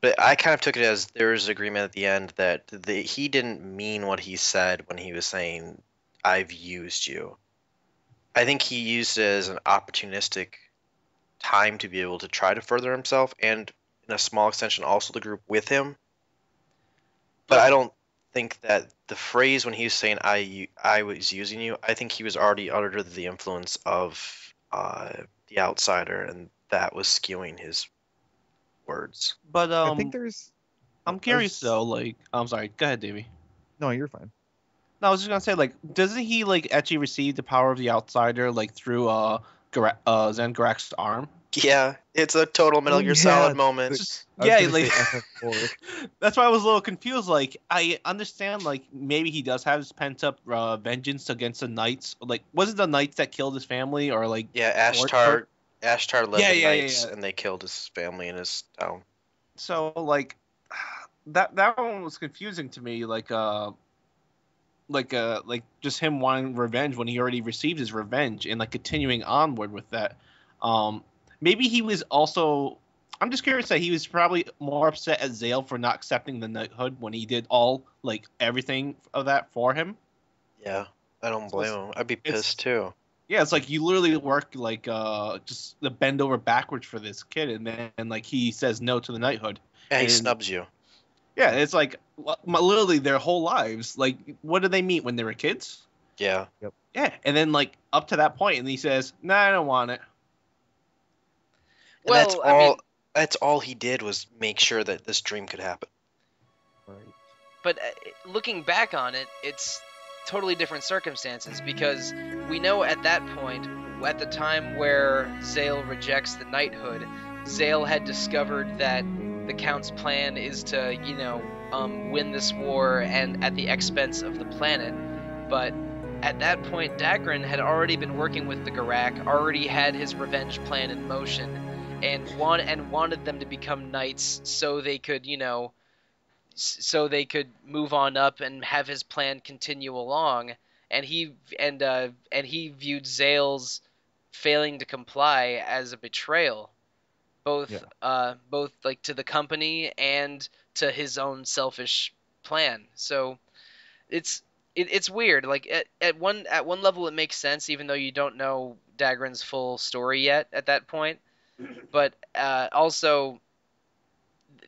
But I kind of took it as there was an agreement at the end that he didn't mean what he said when he was saying, I've used you. I think he used it as an opportunistic time to be able to try to further himself, and in a small extension also the group with him. But I don't think that the phrase when he was saying, I was using you, I think he was already under the influence of the Outsider, and that was skewing his words. But I think there's. I'm curious though. Like, I'm sorry. Go ahead, Davey. No, you're fine. No, I was just gonna say, like, doesn't he like actually receive the power of the Outsider like through Zen Garak's arm? Yeah, it's a total Metal Gear Solid moment. Yeah, like that's why I was a little confused. Like, I understand, like, maybe he does have his pent up vengeance against the Knights. Like, was it the Knights that killed his family, or like? Yeah, Ashtar led the Knights, yeah. and they killed his family in his town. So like, that one was confusing to me. Like just him wanting revenge when he already received his revenge, and like continuing onward with that. Maybe he was also. I'm just curious that he was probably more upset at Zale for not accepting the knighthood when he did everything of that for him. Yeah, I don't blame him. I'd be pissed too. Yeah, it's like you literally work like just the bend over backwards for this kid, and then like he says no to the knighthood. Yeah, he snubs you. Yeah, it's like literally their whole lives. Like, what did they meet when they were kids? Yeah. Yep. Yeah, and then like up to that point, and he says, "No, I don't want it." And well, that's all he did was make sure that this dream could happen. Right. looking back on it, it's totally different circumstances, because we know at that point, at the time where Zale rejects the knighthood, Zale had discovered that the Count's plan is to, win this war and at the expense of the planet. But at that point, Dagran had already been working with the Garak, already had his revenge plan in motion, and wanted them to become knights so they could, move on up and have his plan continue along. And he viewed Zale's failing to comply as a betrayal, both like to the company and to his own selfish plan. So it's weird. Like at one level it makes sense, even though you don't know Dagran's full story yet at that point. But also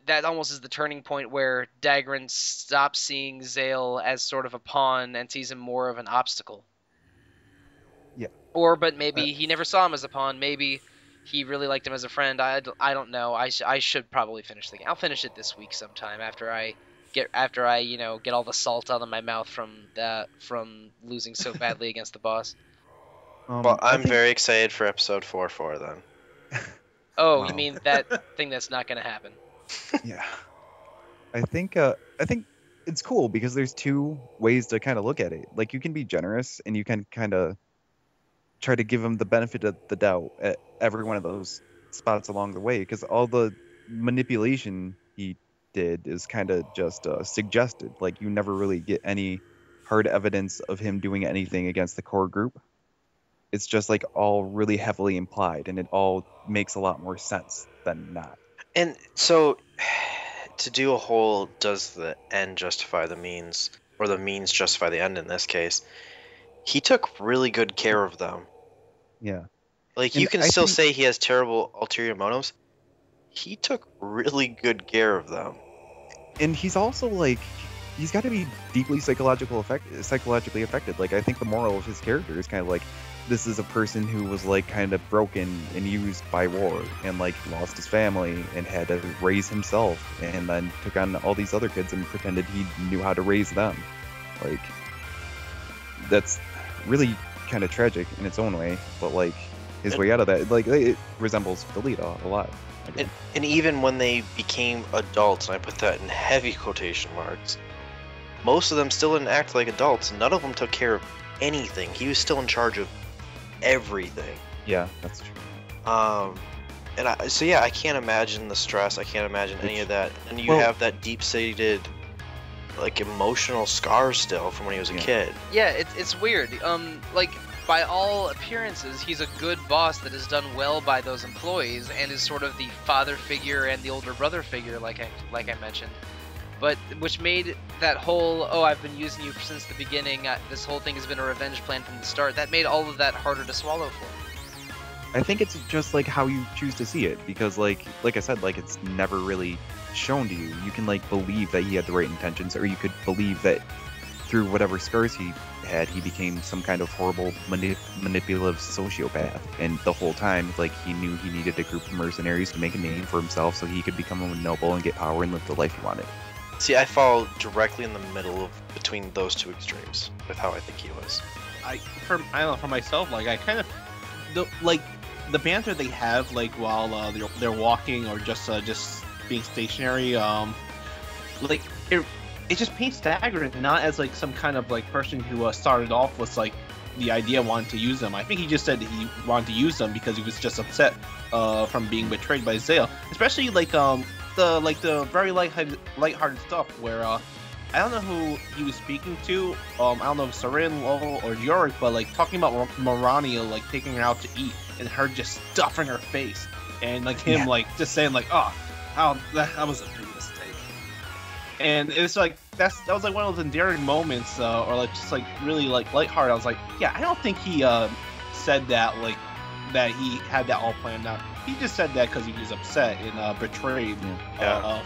that almost is the turning point where Dagran stops seeing Zale as sort of a pawn and sees him more of an obstacle. Yeah. But maybe he never saw him as a pawn. Maybe he really liked him as a friend. I don't know. I should probably finish the game. I'll finish it this week sometime after I get all the salt out of my mouth from losing so badly against the boss. Well, I'm very excited for episode 4 then. Oh, Wow. You mean that thing that's not going to happen? Yeah. I think it's cool because there's two ways to kind of look at it. Like, you can be generous and you can kind of try to give him the benefit of the doubt at every one of those spots along the way, because all the manipulation he did is kind of just suggested. Like, you never really get any hard evidence of him doing anything against the core group. It's just like all really heavily implied, and it all makes a lot more sense than not. And so, to do a whole, does the end justify the means, or the means justify the end in this case, he took really good care of them. Yeah. Like, And you can I still think- say he has terrible ulterior motives. He took really good care of them. And he's also like, he's got to be deeply psychologically affected. Like, I think the moral of his character is kind of like, this is a person who was like kind of broken and used by war and like lost his family and had to raise himself, and then took on all these other kids and pretended he knew how to raise them. Like, that's really kind of tragic in its own way, but like his way out of that, like, it resembles Delita a lot. And even when they became adults, and I put that in heavy quotation marks, most of them still didn't act like adults. None of them took care of anything. He was still in charge of everything. Yeah, that's true. I can't imagine the stress. I can't imagine any of that. And you have that deep-seated, like, emotional scar still from when he was a kid. Yeah, it's weird. Like, by all appearances, he's a good boss that has done well by those employees and is sort of the father figure and the older brother figure, like I mentioned. But which made that whole, I've been using you since the beginning, this whole thing has been a revenge plan from the start, that made all of that harder to swallow for me. I think it's just like how you choose to see it, because like I said, like, it's never really shown to you. You can like believe that he had the right intentions, or you could believe that through whatever scars he had, he became some kind of horrible manipulative sociopath, and the whole time, like, he knew he needed a group of mercenaries to make a name for himself so he could become a noble and get power and live the life he wanted. See, I fall directly in the middle between those two extremes with how I think he was. I don't know, for myself, like, I kind of the banter they have, like, while they're walking or just being stationary, like, it just paints Dagran not as like some kind of like person who started off with like the idea of wanting to use them. I think he just said he wanted to use them because he was just upset from being betrayed by Zale, especially like the very lighthearted stuff where I don't know who he was speaking to. I don't know if Sarin, Lowell, or Yorick, but like talking about Morania like taking her out to eat and her just stuffing her face, and like him like just saying like, that was a big mistake. And it's like that was like one of those endearing moments, or like just like really like lighthearted. I was like, yeah, I don't think he said that like that he had that all planned out. He just said that because he was upset and betrayed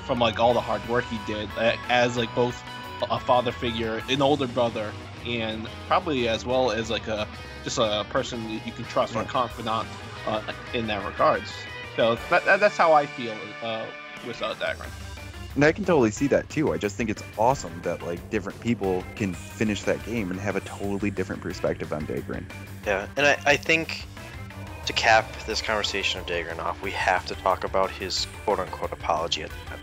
from like all the hard work he did as like both a father figure, an older brother, and probably as well as like just a person that you can trust or a confidant in that regards. So that's how I feel with Dagran. And I can totally see that too. I just think it's awesome that like different people can finish that game and have a totally different perspective on Dagran. Yeah, and I think to cap this conversation of Dagran off, we have to talk about his quote-unquote apology at the end.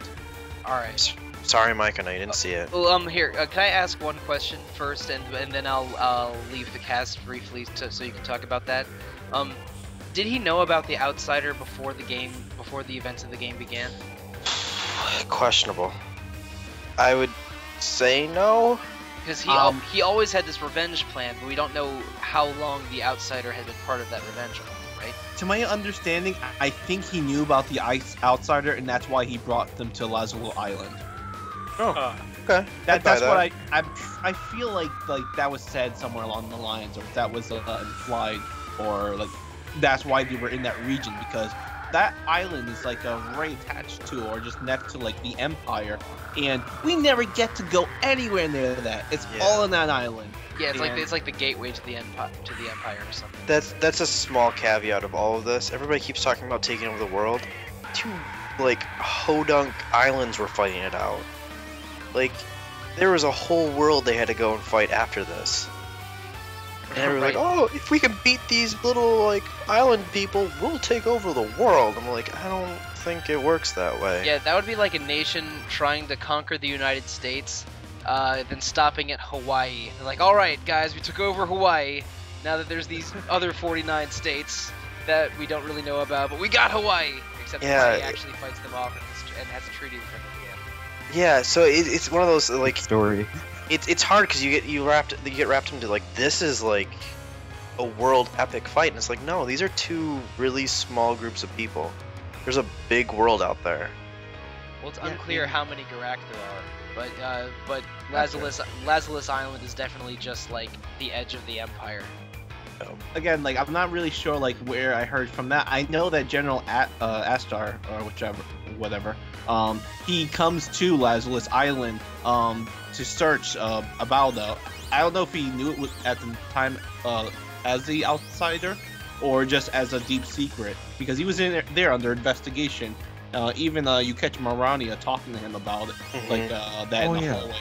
All right. Sorry, Mike, I know you didn't see it. Well, here, can I ask one question first, and then I'll leave the cast briefly so you can talk about that. Did he know about the Outsider before the events of the game began? Questionable. I would say no. Because he always had this revenge plan, but we don't know how long the Outsider had been part of that revenge plan, right? To my understanding, I think he knew about the Outsider, and that's why he brought them to Lazlo Island. Oh, okay. That's what I feel like that was said somewhere along the lines, or if that was implied, or like that's why they were in that region, because that island is like right attached to, or just next to like the Empire, and we never get to go anywhere near that. It's all in that island. Yeah, it's like the gateway to the Empire or something. That's a small caveat of all of this. Everybody keeps talking about taking over the world. 2 like Hodunk islands were fighting it out. Like there was a whole world they had to go and fight after this. And everyone's like, oh, if we can beat these little, like, island people, we'll take over the world. I'm like, I don't think it works that way. Yeah, that would be like a nation trying to conquer the United States, then stopping at Hawaii. They're like, all right, guys, we took over Hawaii. Now that there's these other 49 states that we don't really know about, but we got Hawaii. Except Hawaii actually fights them off and has a treaty with them at the end. Yeah, so it's one of those, like... Story. It's hard because you get wrapped into like this is like a world epic fight, and it's like no, these are 2 really small groups of people. There's a big world out there. Well, it's unclear how many Garak there are, but Lazarus Island is definitely just like the edge of the Empire. Again, like I'm not really sure like where I heard from that. I know that General Astar or whatever, he comes to Lazarus Island to search Abaldo. I don't know if he knew it was at the time as the Outsider or just as a deep secret, because he was there under investigation. Even you catch Marania talking to him about it, like that in the hallway.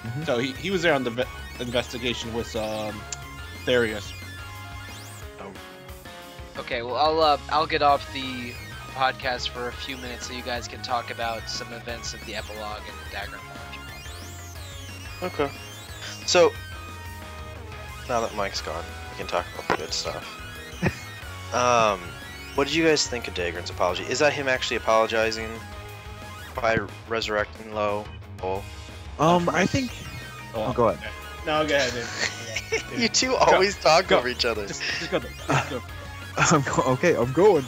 Mm-hmm. So he was there on the investigation with Therius. Okay, well I'll get off the podcast for a few minutes so you guys can talk about some events of the epilogue and the Dagger. Okay. So now that Mike's gone, we can talk about the good stuff. What did you guys think of Dagran's apology? Is that him actually apologizing by resurrecting Lo? I think. Oh, go ahead. No, go ahead. You two always talk over each other. Just go. Okay, I'm going.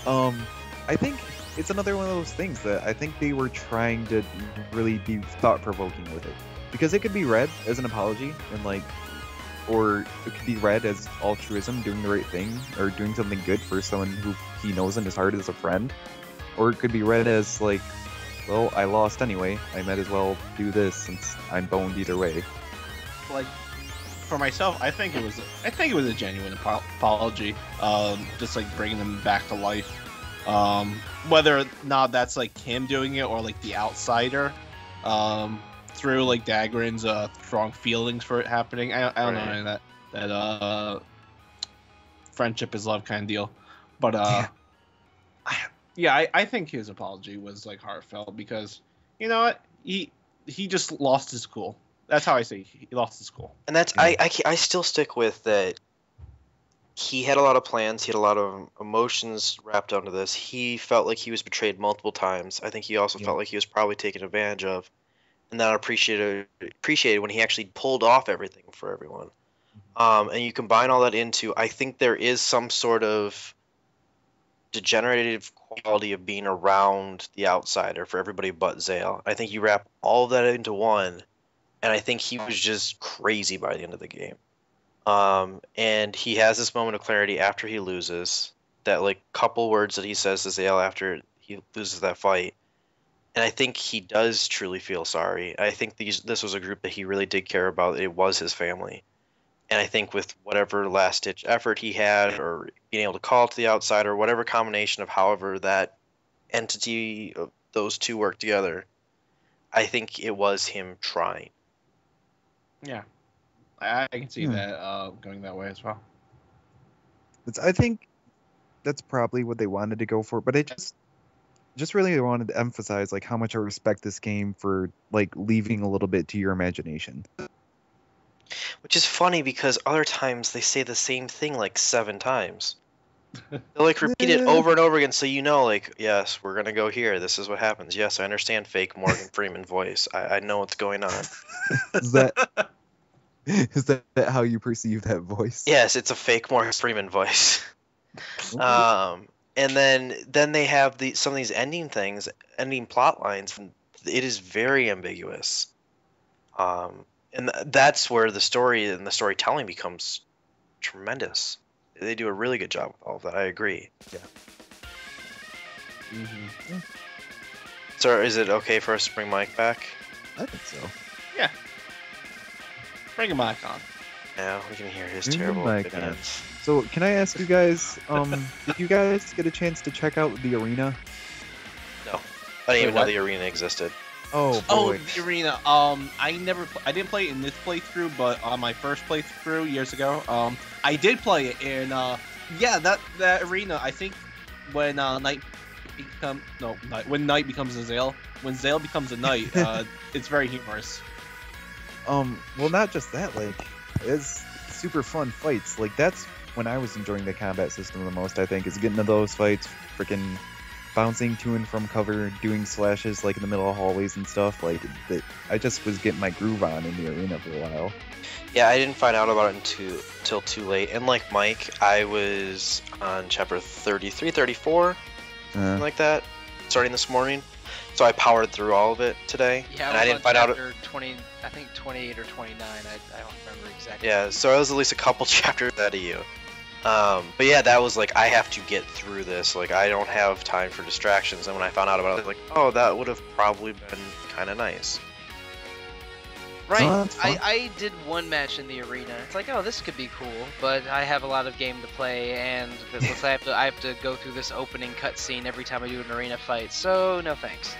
I think it's another one of those things that I think they were trying to really be thought-provoking with it, because it could be read as an apology and like, or it could be read as altruism, doing the right thing, or doing something good for someone who he knows in his heart is a friend, or it could be read as like, well, I lost anyway, I might as well do this since I'm boned either way. Like, for myself, I think it was a genuine apology. Just like bringing them back to life. Whether or not that's like him doing it or like the Outsider, through like Dagran's strong feelings for it happening. I don't know any of that friendship is love kind of deal. But I think his apology was like heartfelt, because you know what, he just lost his cool. That's how I say he lost his cool. And that's I still stick with that. He had a lot of plans. He had a lot of emotions wrapped onto this. He felt like he was betrayed multiple times. I think he also felt like he was probably taken advantage of, and not appreciated when he actually pulled off everything for everyone. And you combine all that into, I think there is some sort of degenerative quality of being around the Outsider for everybody but Zale. I think you wrap all of that into one, and I think he was just crazy by the end of the game. And he has this moment of clarity after he loses, that like couple words that he says to Zale after he loses that fight. And I think he does truly feel sorry. I think this was a group that he really did care about. It was his family. And I think with whatever last-ditch effort he had, or being able to call to the Outsider, whatever combination of however that entity of those two work together, I think it was him trying. Yeah, I can see that going that way as well. I think that's probably what they wanted to go for, but I just really wanted to emphasize like how much I respect this game for like leaving a little bit to your imagination. Which is funny because other times they say the same thing like 7 times. They'll like repeat it over and over again, so you know, like, yes, we're gonna go here. This is what happens. Yes, I understand fake Morgan Freeman voice. I know what's going on. Is that how you perceive that voice? Yes, it's a fake Morgan Freeman voice. And then they have some of these ending plot lines. And it is very ambiguous. And that's where the story and the storytelling becomes tremendous. They do a really good job with all of that. I agree. Yeah. Mm-hmm. So is it okay for us to bring Mike back? I think so. Yeah. Bring him back on. Yeah, we can hear his Bring him terrible back opinions. So can I ask you guys, did you guys get a chance to check out the arena? No, I didn't even know what? the arena existed. Oh boy. Oh, the arena. I didn't play it in this playthrough, but on my first playthrough years ago, I did play it, and yeah, that arena. I think when Knight becomes a Zale, when Zale becomes a Knight, it's very humorous. Well, not just that, like, it's super fun fights. Like, that's when I was enjoying the combat system the most, I think, is getting to those fights, freaking bouncing to and from cover, doing slashes, like, in the middle of hallways and stuff. Like, I just was getting my groove on in the arena for a while. Yeah, I didn't find out about it until too late. And like Mike, I was on chapter 33, 34, something like that, starting this morning. So I powered through all of it today. Yeah, and I didn't find out. 20, I think 28 or 29. I don't remember exactly. Yeah, so I was at least a couple chapters ahead of you. But yeah, that was like, I have to get through this. Like, I don't have time for distractions. And when I found out about it, I was like, oh, that would have probably been kind of nice. Right. that's fun. I did one match in the arena. It's like, oh, this could be cool, but I have a lot of game to play, and I have to go through this opening cutscene every time I do an arena fight. So no thanks.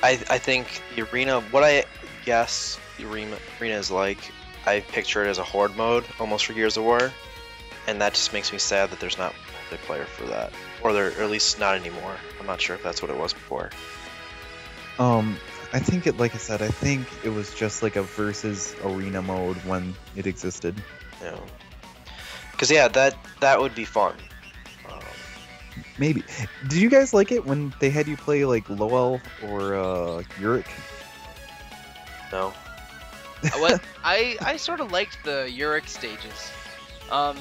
I think the arena, what I guess the arena is like, I picture it as a horde mode, almost for Gears of War, and that just makes me sad that there's not multiplayer for that, or at least not anymore. I'm not sure if that's what it was before. I think like I said, I think it was just like a versus arena mode when it existed. Yeah. Because yeah, that would be fun. Maybe. Did you guys like it when they had you play like Lowell or Yurik? No. What I sort of liked the Yurik stages,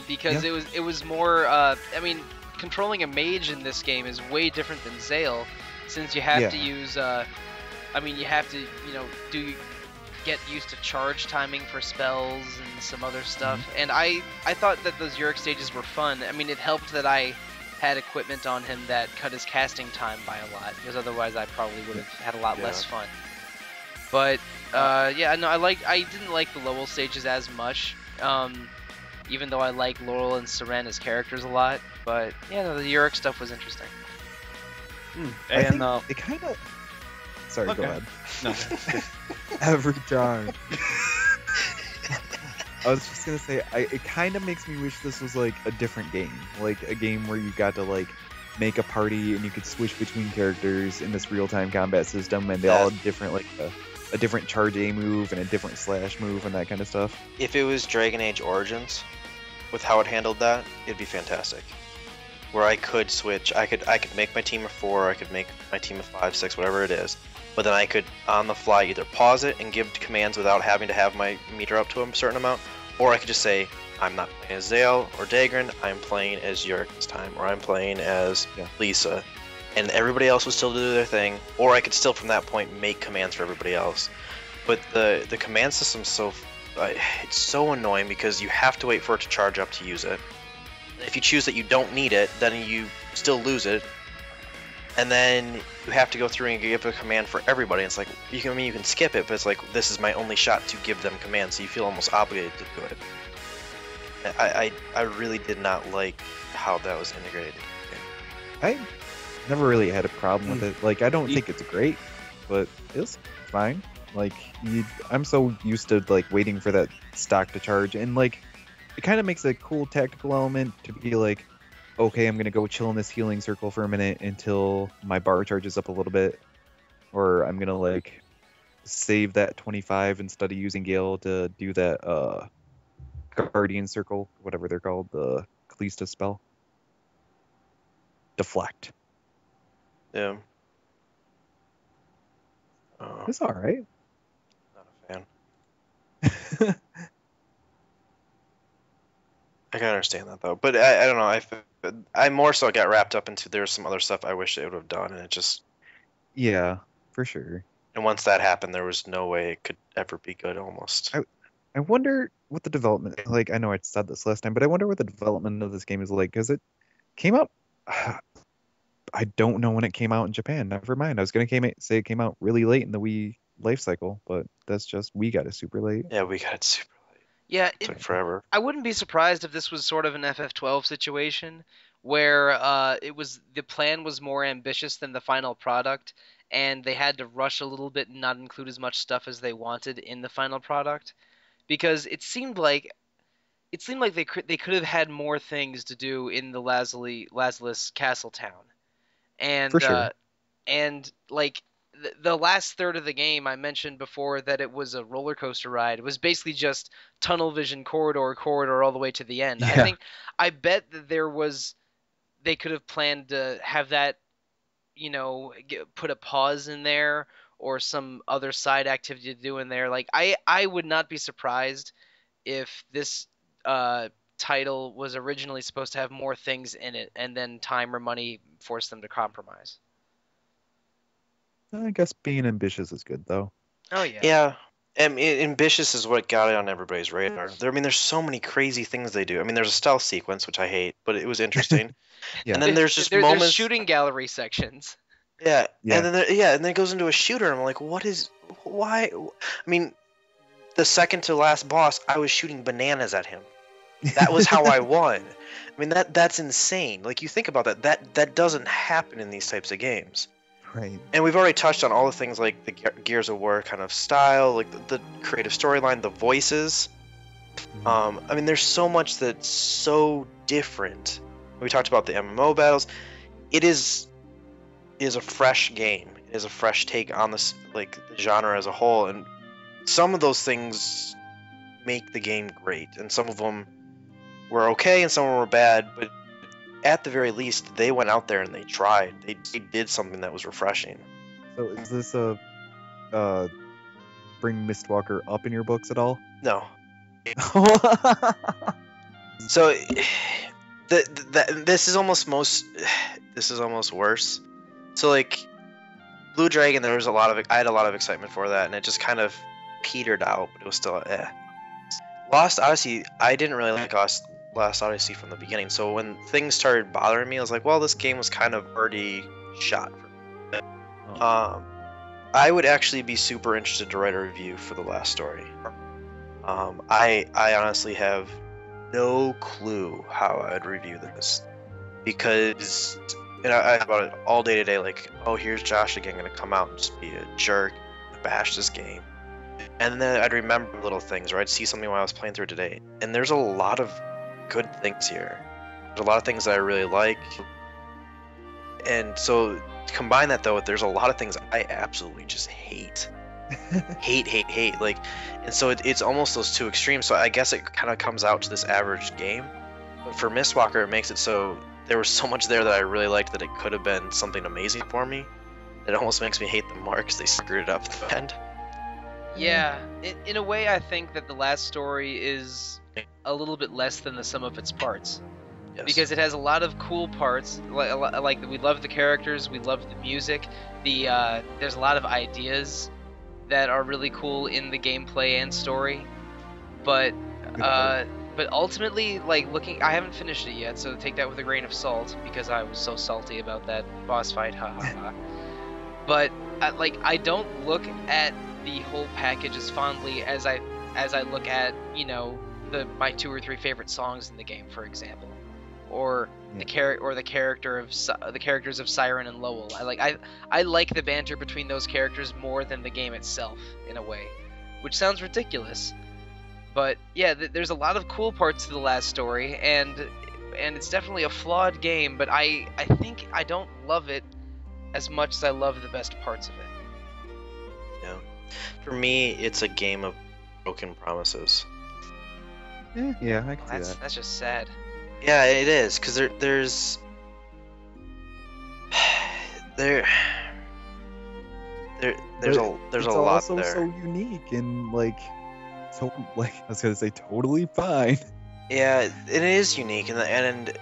because it was more. I mean, controlling a mage in this game is way different than Zale, since you have to use. I mean, you have to, get used to charge timing for spells and some other stuff. And I thought that those Yurik stages were fun. I mean, it helped that I had equipment on him that cut his casting time by a lot, because otherwise I probably would have had a lot less fun. But yeah, no, I didn't like the Lowell stages as much, even though I like Laurel and Seren as characters a lot. But yeah, no, the Yurik stuff was interesting. I think it kind of. Sorry, go ahead. No. Every time. I was just gonna say, it kind of makes me wish this was like a different game, like a game where you got to like make a party and you could switch between characters in this real-time combat system, and they all had different, like a different charge A move and a different slash move and that kind of stuff. If it was Dragon Age Origins, with how it handled that, it'd be fantastic. Where I could switch, I could make my team of 4, I could make my team of 5, 6, whatever it is. But then I could, on the fly, either pause it and give commands without having to have my meter up to a certain amount, or I could just say, I'm not playing as Zale or Dagran, I'm playing as Yurik this time, or I'm playing as Lisa, and everybody else would still do their thing, or I could still, from that point, make commands for everybody else. But the command system's it's so annoying because you have to wait for it to charge up to use it. If you choose that you don't need it, then you still lose it. And then you have to go through and give a command for everybody. It's like, you can skip it, but it's like, this is my only shot to give them commands, so you feel almost obligated to do it. I really did not like how that was integrated. I never really had a problem with it. Like, I don't think it's great. but it was fine. Like, I'm so used to like waiting for that stock to charge, and like it kind of makes a cool tactical element to be like, okay, I'm gonna go chill in this healing circle for a minute until my bar charges up a little bit, or I'm gonna like save that 25 instead of using Gale to do that Guardian Circle, whatever they're called, the Kalista spell. Deflect. Yeah. It's alright. Not a fan. I can understand that though, but I don't know. I more so got wrapped up into there's some other stuff I wish it would have done, and it just. Yeah, for sure. And once that happened, there was no way it could ever be good. Almost. I wonder what the development, like, I know I said this last time, but I wonder what the development of this game is like, because it came out, I don't know when it came out in Japan. Never mind. I was going to say it came out really late in the Wii life cycle, but that's just, we got it super late. Yeah, we got it super late. Yeah, It took forever. I wouldn't be surprised if this was sort of an FF12 situation where the plan was more ambitious than the final product, and they had to rush a little bit and not include as much stuff as they wanted in the final product, because it seemed like they could have had more things to do in the Lazarus Castle town, and For sure. and like the last third of the game, I mentioned before that it was a roller coaster ride. It was basically just tunnel vision, corridor all the way to the end. Yeah. I bet that they could have planned to have that, put a pause in there or some other side activity to do in there. Like I would not be surprised if this title was originally supposed to have more things in it, and then time or money forced them to compromise. I guess being ambitious is good, though. Oh yeah. Yeah. Ambitious is what got it on everybody's radar. There's so many crazy things they do. I mean, there's a stealth sequence, which I hate, but it was interesting. Yeah. And then there's just there's moments. shooting gallery sections. Yeah. Yeah. And then it goes into a shooter. And I'm like, why? I mean, the second to last boss, I was shooting bananas at him. That was how I won. I mean, that's insane. Like, you think about that. That doesn't happen in these types of games. Right. And we've already touched on all the things like the Gears of War kind of style, like the creative storyline, the voices. I mean, there's so much that's so different. We talked about the MMO battles. It is a fresh game. It is a fresh take on this, like, the genre as a whole. And some of those things make the game great, and some of them were okay, and some of them were bad. But at the very least, they went out there and they tried. They did something that was refreshing. So is this bring Mistwalker up in your books at all? No. So this is almost worse. So like Blue Dragon, I had a lot of excitement for that, and it just kind of petered out, but it was still Lost Odyssey, I didn't really like Lost Odyssey from the beginning, so when things started bothering me, I was like, well, this game was kind of already shot for me. I would actually be super interested to write a review for the last story. I honestly have no clue how I'd review this, because I about it all day today, like, oh, here's Josh again gonna come out and just be a jerk, bash this game. And then I'd remember little things, or I'd see something while I was playing through today, and there's a lot of good things here. There's a lot of things that I really like, and so combine that though with there's a lot of things I absolutely just hate. hate, like, and so it's almost those two extremes. So I guess it kind of comes out to this average game, but for Mistwalker, it makes it so there was so much there that I really liked that it could have been something amazing for me. It almost makes me hate them more because they screwed it up at the end. Yeah, in a way, I think that the last story is a little bit less than the sum of its parts. Yes. Because it has a lot of cool parts, like we love the characters, we love the music, there's a lot of ideas that are really cool in the gameplay and story, but ultimately, like, I haven't finished it yet, so take that with a grain of salt, because I was so salty about that boss fight, But I don't look at the whole package as fondly as I look at, my 2 or 3 favorite songs in the game, for example, or the characters of Siren and Lowell. I like the banter between those characters more than the game itself in a way, which sounds ridiculous. But yeah, there's a lot of cool parts to the last story, and it's definitely a flawed game, but I think I don't love it as much as I love the best parts of it. Yeah. For me, it's a game of broken promises. Yeah, I can see that. That's just sad. Yeah, it is, because there's a lot it's there. also so unique and I was gonna say totally fine. Yeah, it is unique, and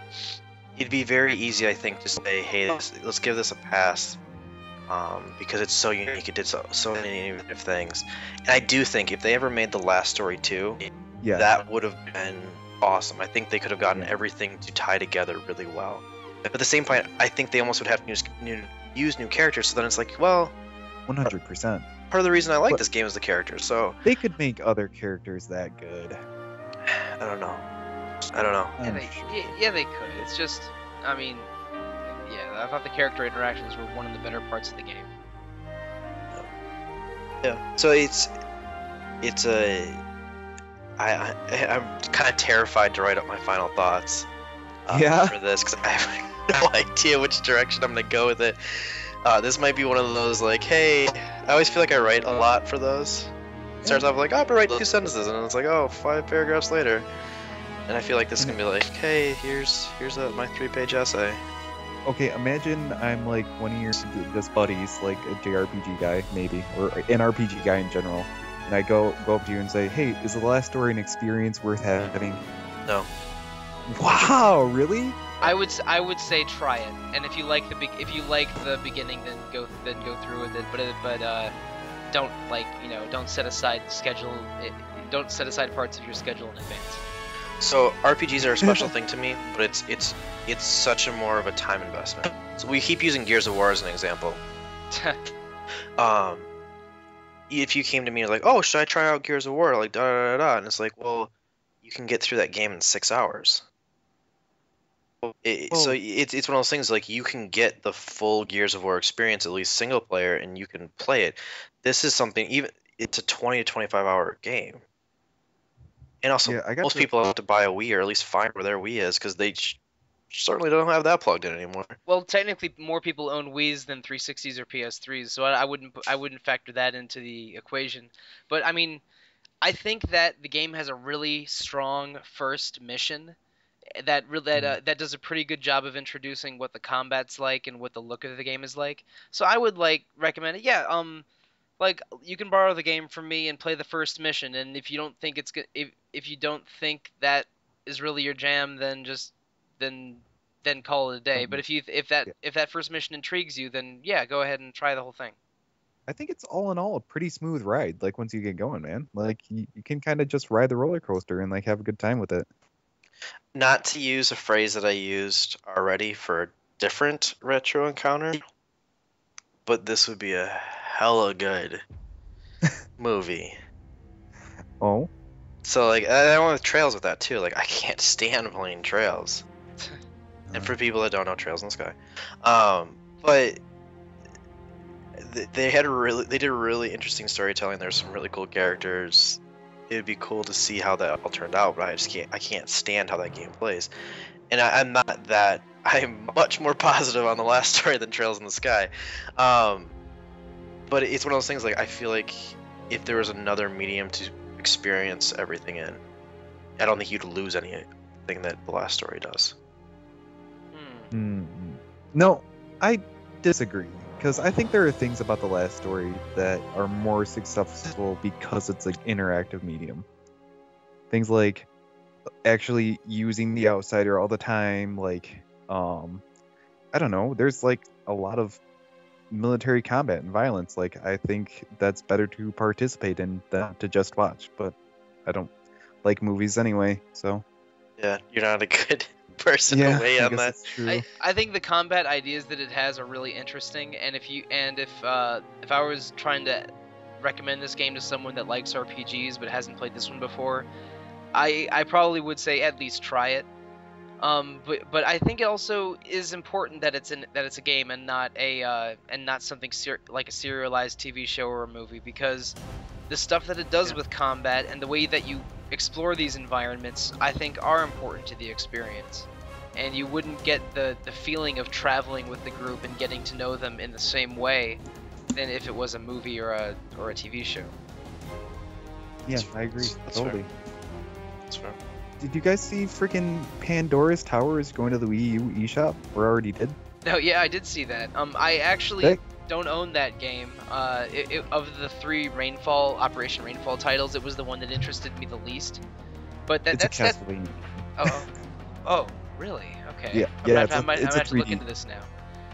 it'd be very easy, I think, to say, hey, let's give this a pass, because it's so unique. It did so many innovative things, and I do think if they ever made the last story too, Yeah. that would have been awesome. I think they could have gotten everything to tie together really well. But at the same point, I think they almost would have to use new characters. So then it's like, well, 100%. part of the reason I like this game is the characters. So They could make other characters that good. I don't know. I'm Yeah, sure. yeah, they could. It's just, I mean, yeah, I thought the character interactions were one of the better parts of the game. Yeah. So I'm kind of terrified to write up my final thoughts for this, because I have no idea which direction I'm gonna go with it. This might be one of those like, hey, I always feel like I write a lot for those. It starts off like, oh, I'm gonna write 2 sentences, and it's like, oh, 5 paragraphs later, and I feel like this is gonna be like, hey, here's my 3-page essay. Okay, imagine I'm like one of your just buddies, like a JRPG guy maybe, or an RPG guy in general, and I go up to you and say, hey, is the last story an experience worth having? No. Wow, really? I would say try it, and if you like the beginning, then go through with it. But don't set aside don't set aside parts of your schedule in advance. So RPGs are a special thing to me, but it's such a more of a time investment. So we keep using Gears of War as an example. If you came to me like, oh, should I try out Gears of War? Like, da da da da, and it's like, well, you can get through that game in 6 hours. So it's one of those things, like, you can get the full Gears of War experience, at least single player, and you can play it. This is something, it's a 20 to 25 hour game. And also, most people have to buy a Wii, or at least find where their Wii is, because they certainly don't have that plugged in anymore. Well, technically, more people own Wiis than 360s or PS3s, so I wouldn't factor that into the equation. But I mean, I think that the game has a really strong first mission that does a pretty good job of introducing what the combat's like and what the look of the game is like. So I would recommend it. Yeah, you can borrow the game from me and play the first mission, and if you don't think it's good, if you don't think that is really your jam, then call it a day. But if that first mission intrigues you, then yeah, go ahead and try the whole thing. I think it's all in all a pretty smooth ride. Like, once you get going, man, like you can kind of just ride the roller coaster and like have a good time with it. Not to use a phrase that I used already for a different retro encounter, but this would be a hella good movie. Oh. So like, I went with Trails with that too. Like, I can't stand playing Trails. And for people that don't know, Trails in the Sky, but they did really interesting storytelling. There's some really cool characters. It would be cool to see how that all turned out, but I can't stand how that game plays. And I'm much more positive on the last story than Trails in the Sky. But it's one of those things, like, I feel like if there was another medium to experience everything in, I don't think you'd lose anything that the last story does. No, I disagree. Because I think there are things about the last story that are more successful because it's an interactive medium. Things like actually using the outsider all the time, like, I don't know, there's like a lot of military combat and violence. Like, I think that's better to participate in than to just watch. But I don't like movies anyway, so. Yeah, you're not a good person to weigh on that. I think the combat ideas that it has are really interesting, and if I was trying to recommend this game to someone that likes RPGs but hasn't played this one before, I probably would say at least try it. But I think it also is important that it's a game and not something like a serialized TV show or a movie, because the stuff that it does with combat and the way that you explore these environments, I think, are important to the experience. And you wouldn't get the feeling of traveling with the group and getting to know them in the same way than if it was a movie or a TV show. Yeah, I agree. That's Totally. fair. That's fair. Did you guys see freaking Pandora's Tower is going to the Wii U eShop? Or already did? No, yeah, I did see that. I actually Hey. don't own that game. Of the 3 Operation Rainfall titles, it was the one that interested me the least. But It's a that's Castlevania. Oh, really? Okay. Yeah, I'm yeah, gonna it's a have to look 3D. into this now.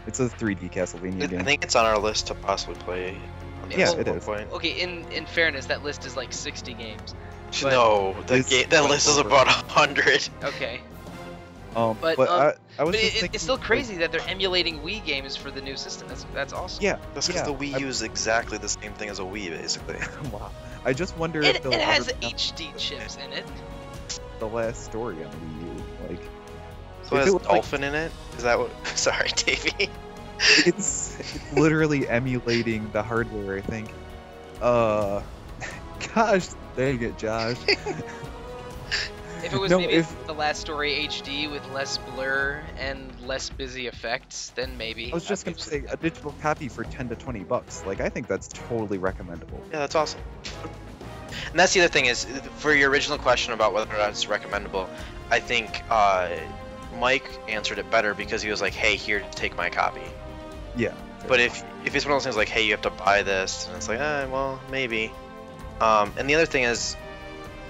It's a 3D Castlevania I game. think it's on our list to possibly play. Yeah, at it one is. point. Okay, in fairness, that list is like 60 games. But- No, It's that list is over. about 100. Okay. But I was But just thinking, it's still like, crazy that they're emulating Wii games for the new system. That's awesome. Yeah, That's because yeah, the Wii U is exactly the same thing as a Wii, basically. wow. I just wonder if It they'll has ever HD chips in it. the last story on Wii U. Like, So it If has it was like- Dolphin in it? Is that what? Sorry, Davey. it's literally emulating the hardware, I think. Gosh, dang it, Josh. If it was No, maybe if- the last story HD with less blur and less busy effects, then maybe. I was just I'd be gonna say a digital copy for $10 to $20. Like, I think that's totally recommendable. Yeah, that's awesome. And that's the other thing is, for your original question about whether or not it's recommendable, I think Mike answered it better because he was like, "Hey, here, take my copy." Yeah. But if it's one of those things like, "Hey, you have to buy this," and it's like, well, maybe. And the other thing is,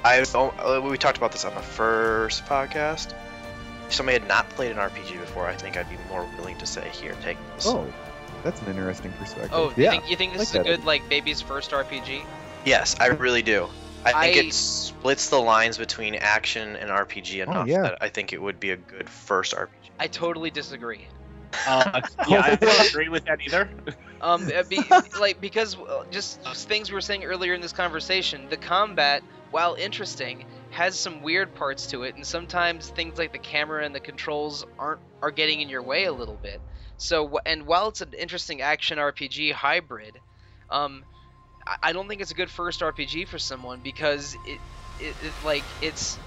we talked about this on the first podcast. If somebody had not played an RPG before, I think I'd be more willing to say, "Here, take this." Oh, that's an interesting perspective. Oh, yeah. you think this like is a that good idea. like baby's first RPG? Yes, I really do. I think I- it splits the lines between action and RPG enough yeah. that I think it would be a good first RPG. I totally disagree. Yeah, I don't agree with that either. Because just things we were saying earlier in this conversation, the combat, while interesting, has some weird parts to it, and sometimes things like the camera and the controls are getting in your way a little bit. So, and while it's an interesting action RPG hybrid, I don't think it's a good first RPG for someone because it's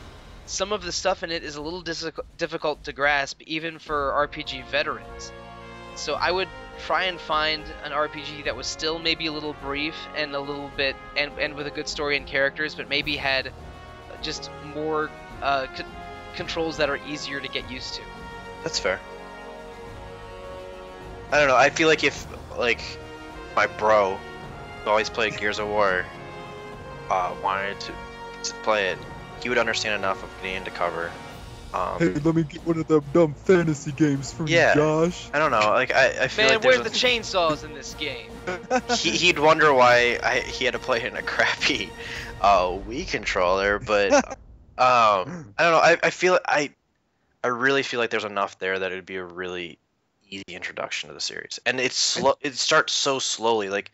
some of the stuff in it is a little difficult to grasp even for RPG veterans. So I would try and find an RPG that was still maybe a little brief and a little bit and with a good story and characters, but maybe had just more controls that are easier to get used to. That's fair. I don't know. I feel like if my bro who always played Gears of War wanted to play it, he would understand enough of getting into cover. let me get one of them dumb fantasy games from Yeah. Josh. I don't know. Like I feel Man, like where's there's the chainsaws in this game? he'd wonder why he had to play it in a crappy Wii controller, but I don't know. I really feel like there's enough there that it would be a really easy introduction to the series, and it's slow. It starts so slowly. Like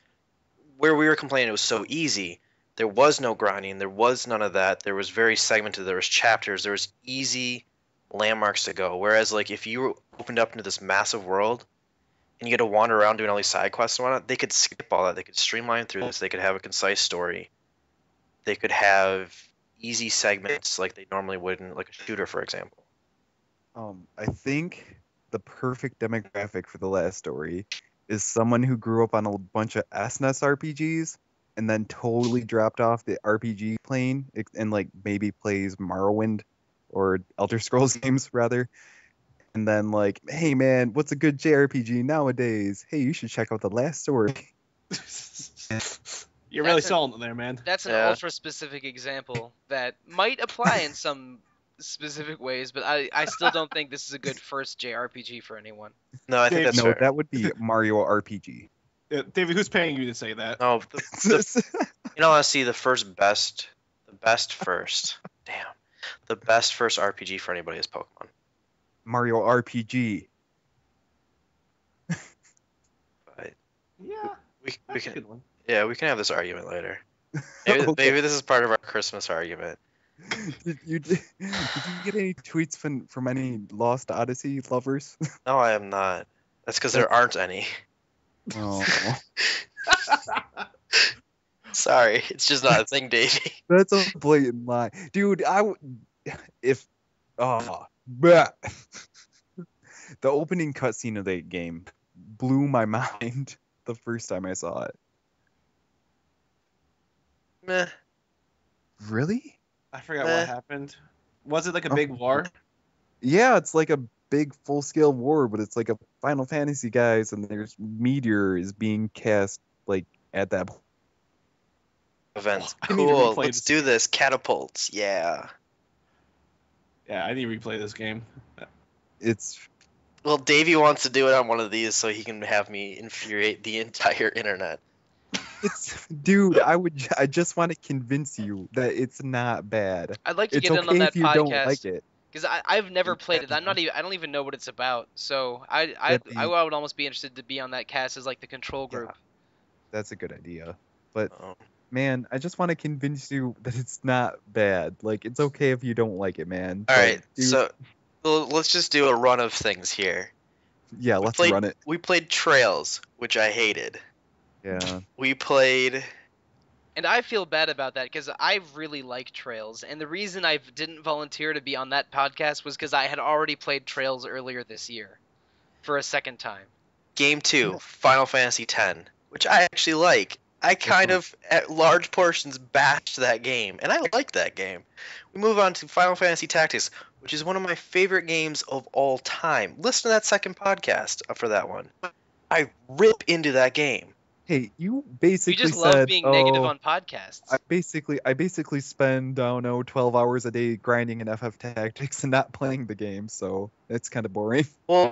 where we were complaining, it was so easy. There was no grinding. There was none of that. There was very segmented. There was chapters. There was easy landmarks to go. Whereas like if you were opened up into this massive world and you get to wander around doing all these side quests and whatnot, they could skip all that. They could streamline through this. They could have a concise story. They could have easy segments like they normally would in like a shooter, for example. I think the perfect demographic for the last story is someone who grew up on a bunch of SNES RPGs and then totally dropped off the RPG plane and like maybe plays Morrowind or Elder Scrolls games rather. And then like, hey man, what's a good JRPG nowadays? Hey, you should check out the last story. You're really That's selling it there, man. That's an Yeah. ultra specific example that might apply in some specific ways, but I still don't think this is a good first JRPG for anyone. No, I think that's No, fair. that would be Mario RPG. David, who's paying you to say that? No, you know, I see the best first. Damn, the best first RPG for anybody is Pokemon. Mario RPG. But Yeah, we that's a can good one. we can have this argument later. Okay. Maybe this is part of our Christmas argument. Did you get any tweets from any Lost Odyssey lovers? No, I am not. That's because there aren't any. Oh, Sorry, it's just not a thing, Davey. that's a blatant lie, dude. If bleh. The opening cutscene of that game blew my mind the first time I saw it. Meh. Really? I forgot Meh. what happened. Was it like a big war? Yeah, it's like a big full-scale war, but it's like a Final Fantasy, guys, and there's meteor is being cast like at that point. Events. I need to Cool. replay Let's this do this. Catapults. Yeah. Yeah, I need to replay this game. It's Well, Davey wants to do it on one of these so he can have me infuriate the entire internet. dude, I just want to convince you that it's not bad. I'd like to It's get in okay on that if you don't like podcast it. because I've never It's played it. bad I don't even know what it's about. So I That'd be- would almost be interested to be on that cast as like the control Yeah. group. That's a good idea. But Oh. man, I just want to convince you that it's not bad. Like, it's okay if you don't like it, man. All But, right, dude, so well, let's just do a run of things here. yeah, let's run it. We played Trails, which I hated. Yeah. We played. And I feel bad about that because I really like Trails, and the reason I didn't volunteer to be on that podcast was because I had already played Trails earlier this year, for a second time. Game 2, Final Fantasy X, which I actually like. I kind of, at large portions, bashed that game, and I like that game. We move on to Final Fantasy Tactics, which is one of my favorite games of all time. Listen to that second podcast for that one. I rip into that game. Hey, you basically You just said, love being negative on podcasts. I basically spend, I don't know, 12 hours a day grinding in FF Tactics and not playing the game, so it's kind of boring. Well,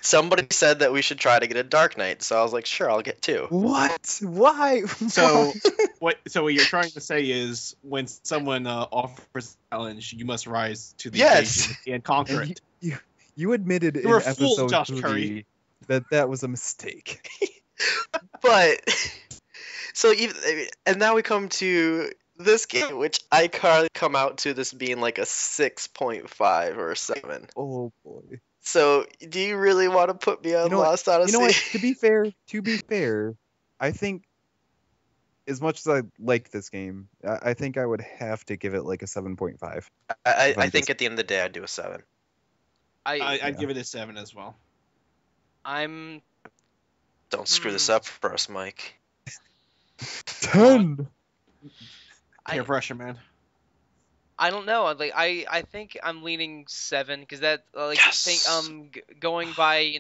somebody said that we should try to get a Dark Knight, so I was like, sure, I'll get 2. What? Why? So what you're trying to say is when someone offers a challenge, you must rise to the Yes. occasion and conquer And it. you admitted You're in a fool, episode Josh 3 Curry. that was a mistake. But so even and now we come to this game, which I come out to this being like a 6.5 or a 7. Oh boy. So do you really want to put me on You know what- Lost Odyssey? You know what? To be fair, I think as much as I like this game, I think I would have to give it like a 7.5. I think at the end of the day I'd do a 7. I'd give it a 7 as well. I'm Don't screw this up for us, Mike. 10. Peer pressure, man. I don't know. Like I think I'm leaning 7 because that like Yes! going by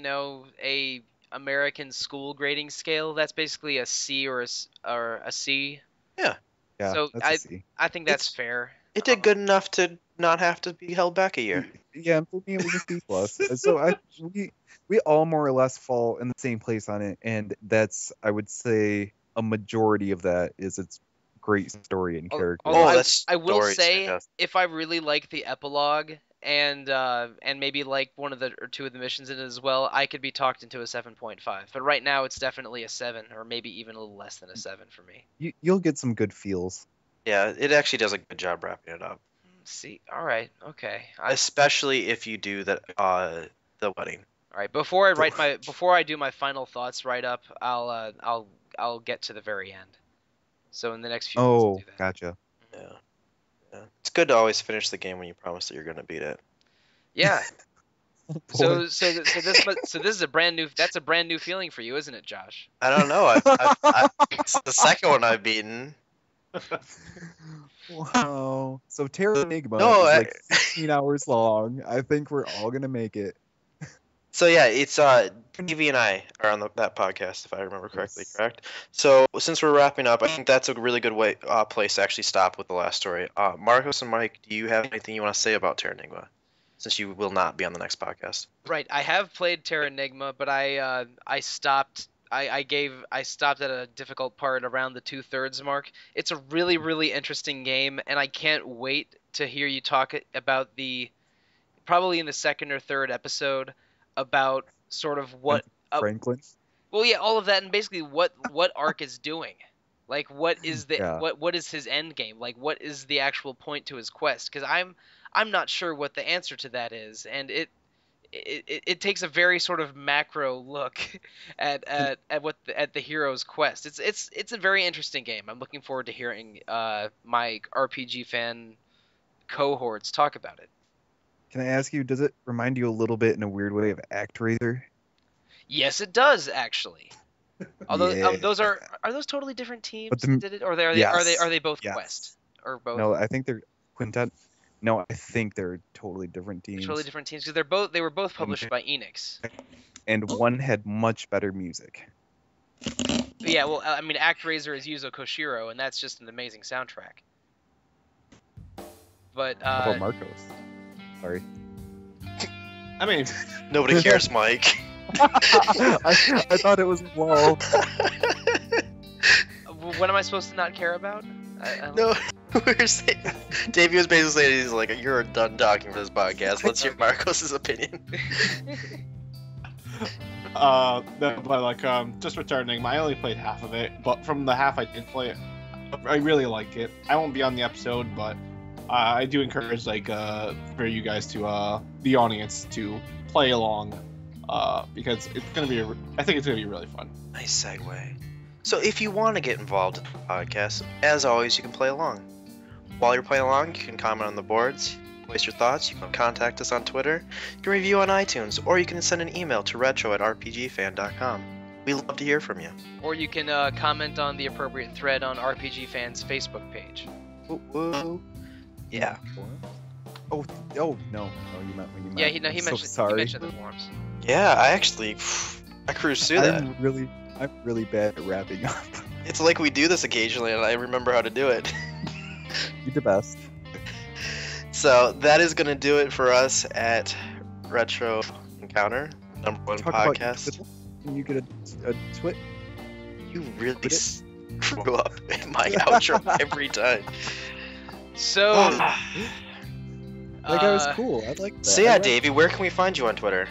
a American school grading scale, that's basically a C or a C. Yeah, So that's a C. I think that's It's- fair. It did good enough to not have to be held back a year. Yeah, for me it was a C plus. So we all more or less fall in the same place on it, and that's, I would say, a majority of that is its great story and character. Although Oh, that's I will story's say fantastic. if I really like the epilogue and maybe like one of the or two of the missions in it as well, I could be talked into a 7.5. But right now it's definitely a 7 or maybe even a little less than a 7 for me. You'll get some good feels. Yeah, it actually does a good job wrapping it up, See, all right, okay. especially if you do the wedding. All right, before I do my final thoughts write up, I'll get to the very end. So in the next few minutes, I'll Oh, do that. gotcha. Yeah. It's good to always finish the game when you promise that you're going to beat it. Yeah. Boy. So this is a brand new feeling for you, isn't it, Josh? I don't know. It's the second one I've beaten. Wow. So Terra Enigma No, is I- like 16 hours long. I think we're all gonna make it. So yeah, it's Davey and I are on that podcast, if I remember correctly, Yes. correct? So since we're wrapping up, I think that's a really good place to actually stop with the last story. Marcos and Mike, do you have anything you want to say about Terra Enigma? Since you will not be on the next podcast. Right. I have played Terra Enigma, but I stopped. I stopped at a difficult part around the 2/3 mark. It's a really, really interesting game, and I can't wait to hear you talk about probably in the second or third episode about sort of what Franklin. well, yeah, all of that, and basically what Ark is doing. Like, what is the Yeah. what is his end game? Like, what is the actual point to his quest? Because I'm not sure what the answer to that is, and it takes a very sort of macro look at the hero's quest. It's a very interesting game. I'm looking forward to hearing my RPG fan cohorts talk about it. Can I ask you, does it remind you a little bit in a weird way of ActRaiser? Yes, it does actually. Although Yeah. those are those totally different teams But that did it, or are they both Yes. Quest or both? No, I think they're Quintet. No, I think they're totally different teams. Totally different teams because they were both published by Enix. And one had much better music. But yeah, well, I mean, ActRaiser is Yuzo Koshiro, and that's just an amazing soundtrack. But How about Marcos? Sorry. I mean, Nobody cares, Mike. I thought it was wall. what am I supposed to not care about? I don't No, we're saying Davey was basically saying he's like, you're done talking for this podcast. Let's hear Marcos' opinion. no, but like, just returning. I only played half of it, but from the half I did play it, I really like it. I won't be on the episode, but I do encourage for you guys to the audience to play along, because it's gonna be. I think it's gonna be really fun. Nice segue. So if you want to get involved in the podcast, as always, you can play along. While you're playing along, you can comment on the boards, voice your thoughts, you can contact us on Twitter, you can review on iTunes, or you can send an email to retro@rpgfan.com. We love to hear from you. Or you can comment on the appropriate thread on RPG Fans' Facebook page. Woo woo. Yeah. Oh no, you meant when you meant. Yeah, he I'm so mentioned sorry. he mentioned the forums. Yeah, I cruised through that. I'm really bad at wrapping up. It's like we do this occasionally, and I remember how to do it. You're the best. So that is going to do it for us at Retro Encounter, #1 Talk about podcast. your Can you get a twit? You really Quit it. screw up in my outro every time. So, That guy was uh, cool. I like that. So yeah, Davey, where can we find you on Twitter?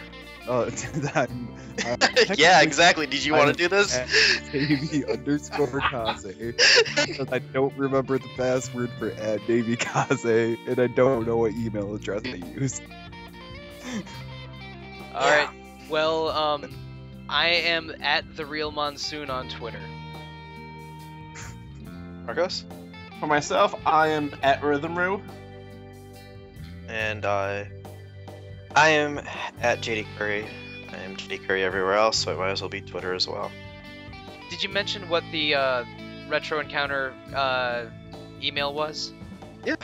I'm, Yeah, technically, exactly. Did you want to do this? at Davey_Kaze, because I don't remember the password for @DavyKaze, and I don't know what email address I use. all right. Well, I am at the Real Monsoon on Twitter. Marcos? For myself, I am at Rhythmru. And I am at JD Curry. I am JD Curry everywhere else, so it might as well be Twitter as well. Did you mention what the Retro Encounter email was? Yeah.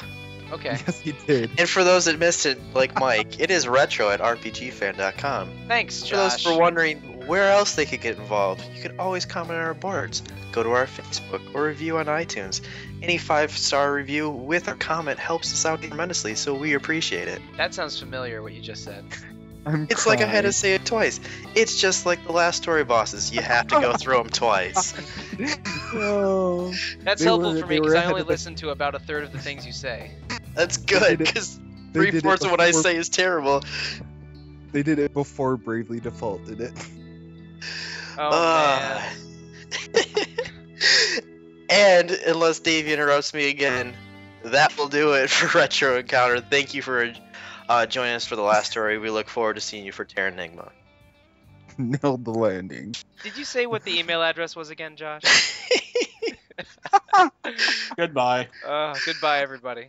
Okay. Yes, he did. And for those that missed it, like Mike, it is retro@rpgfan.com. Thanks, For those Josh. for wondering where else they could get involved, you can always comment on our boards. Go to our Facebook or review on iTunes. Any 5-star review with a comment helps us out tremendously, so we appreciate it. That sounds familiar, what you just said. It's like I had to say it twice. It's just like the last story bosses. You have to go through them twice. Oh, That's They helpful were- for me they were because I ahead only of the- listen to about a third of the things you say. That's They good, did it- because they did it 3/4 of what I before- say is terrible. They did it before Bravely Default did it. Oh Uh, man. And unless Davey interrupts me again, that will do it for Retro Encounter. Thank you for joining us for the last story. We look forward to seeing you for Terra Enigma. Nailed the landing. Did you say what the email address was again, Josh? Goodbye. Goodbye, everybody.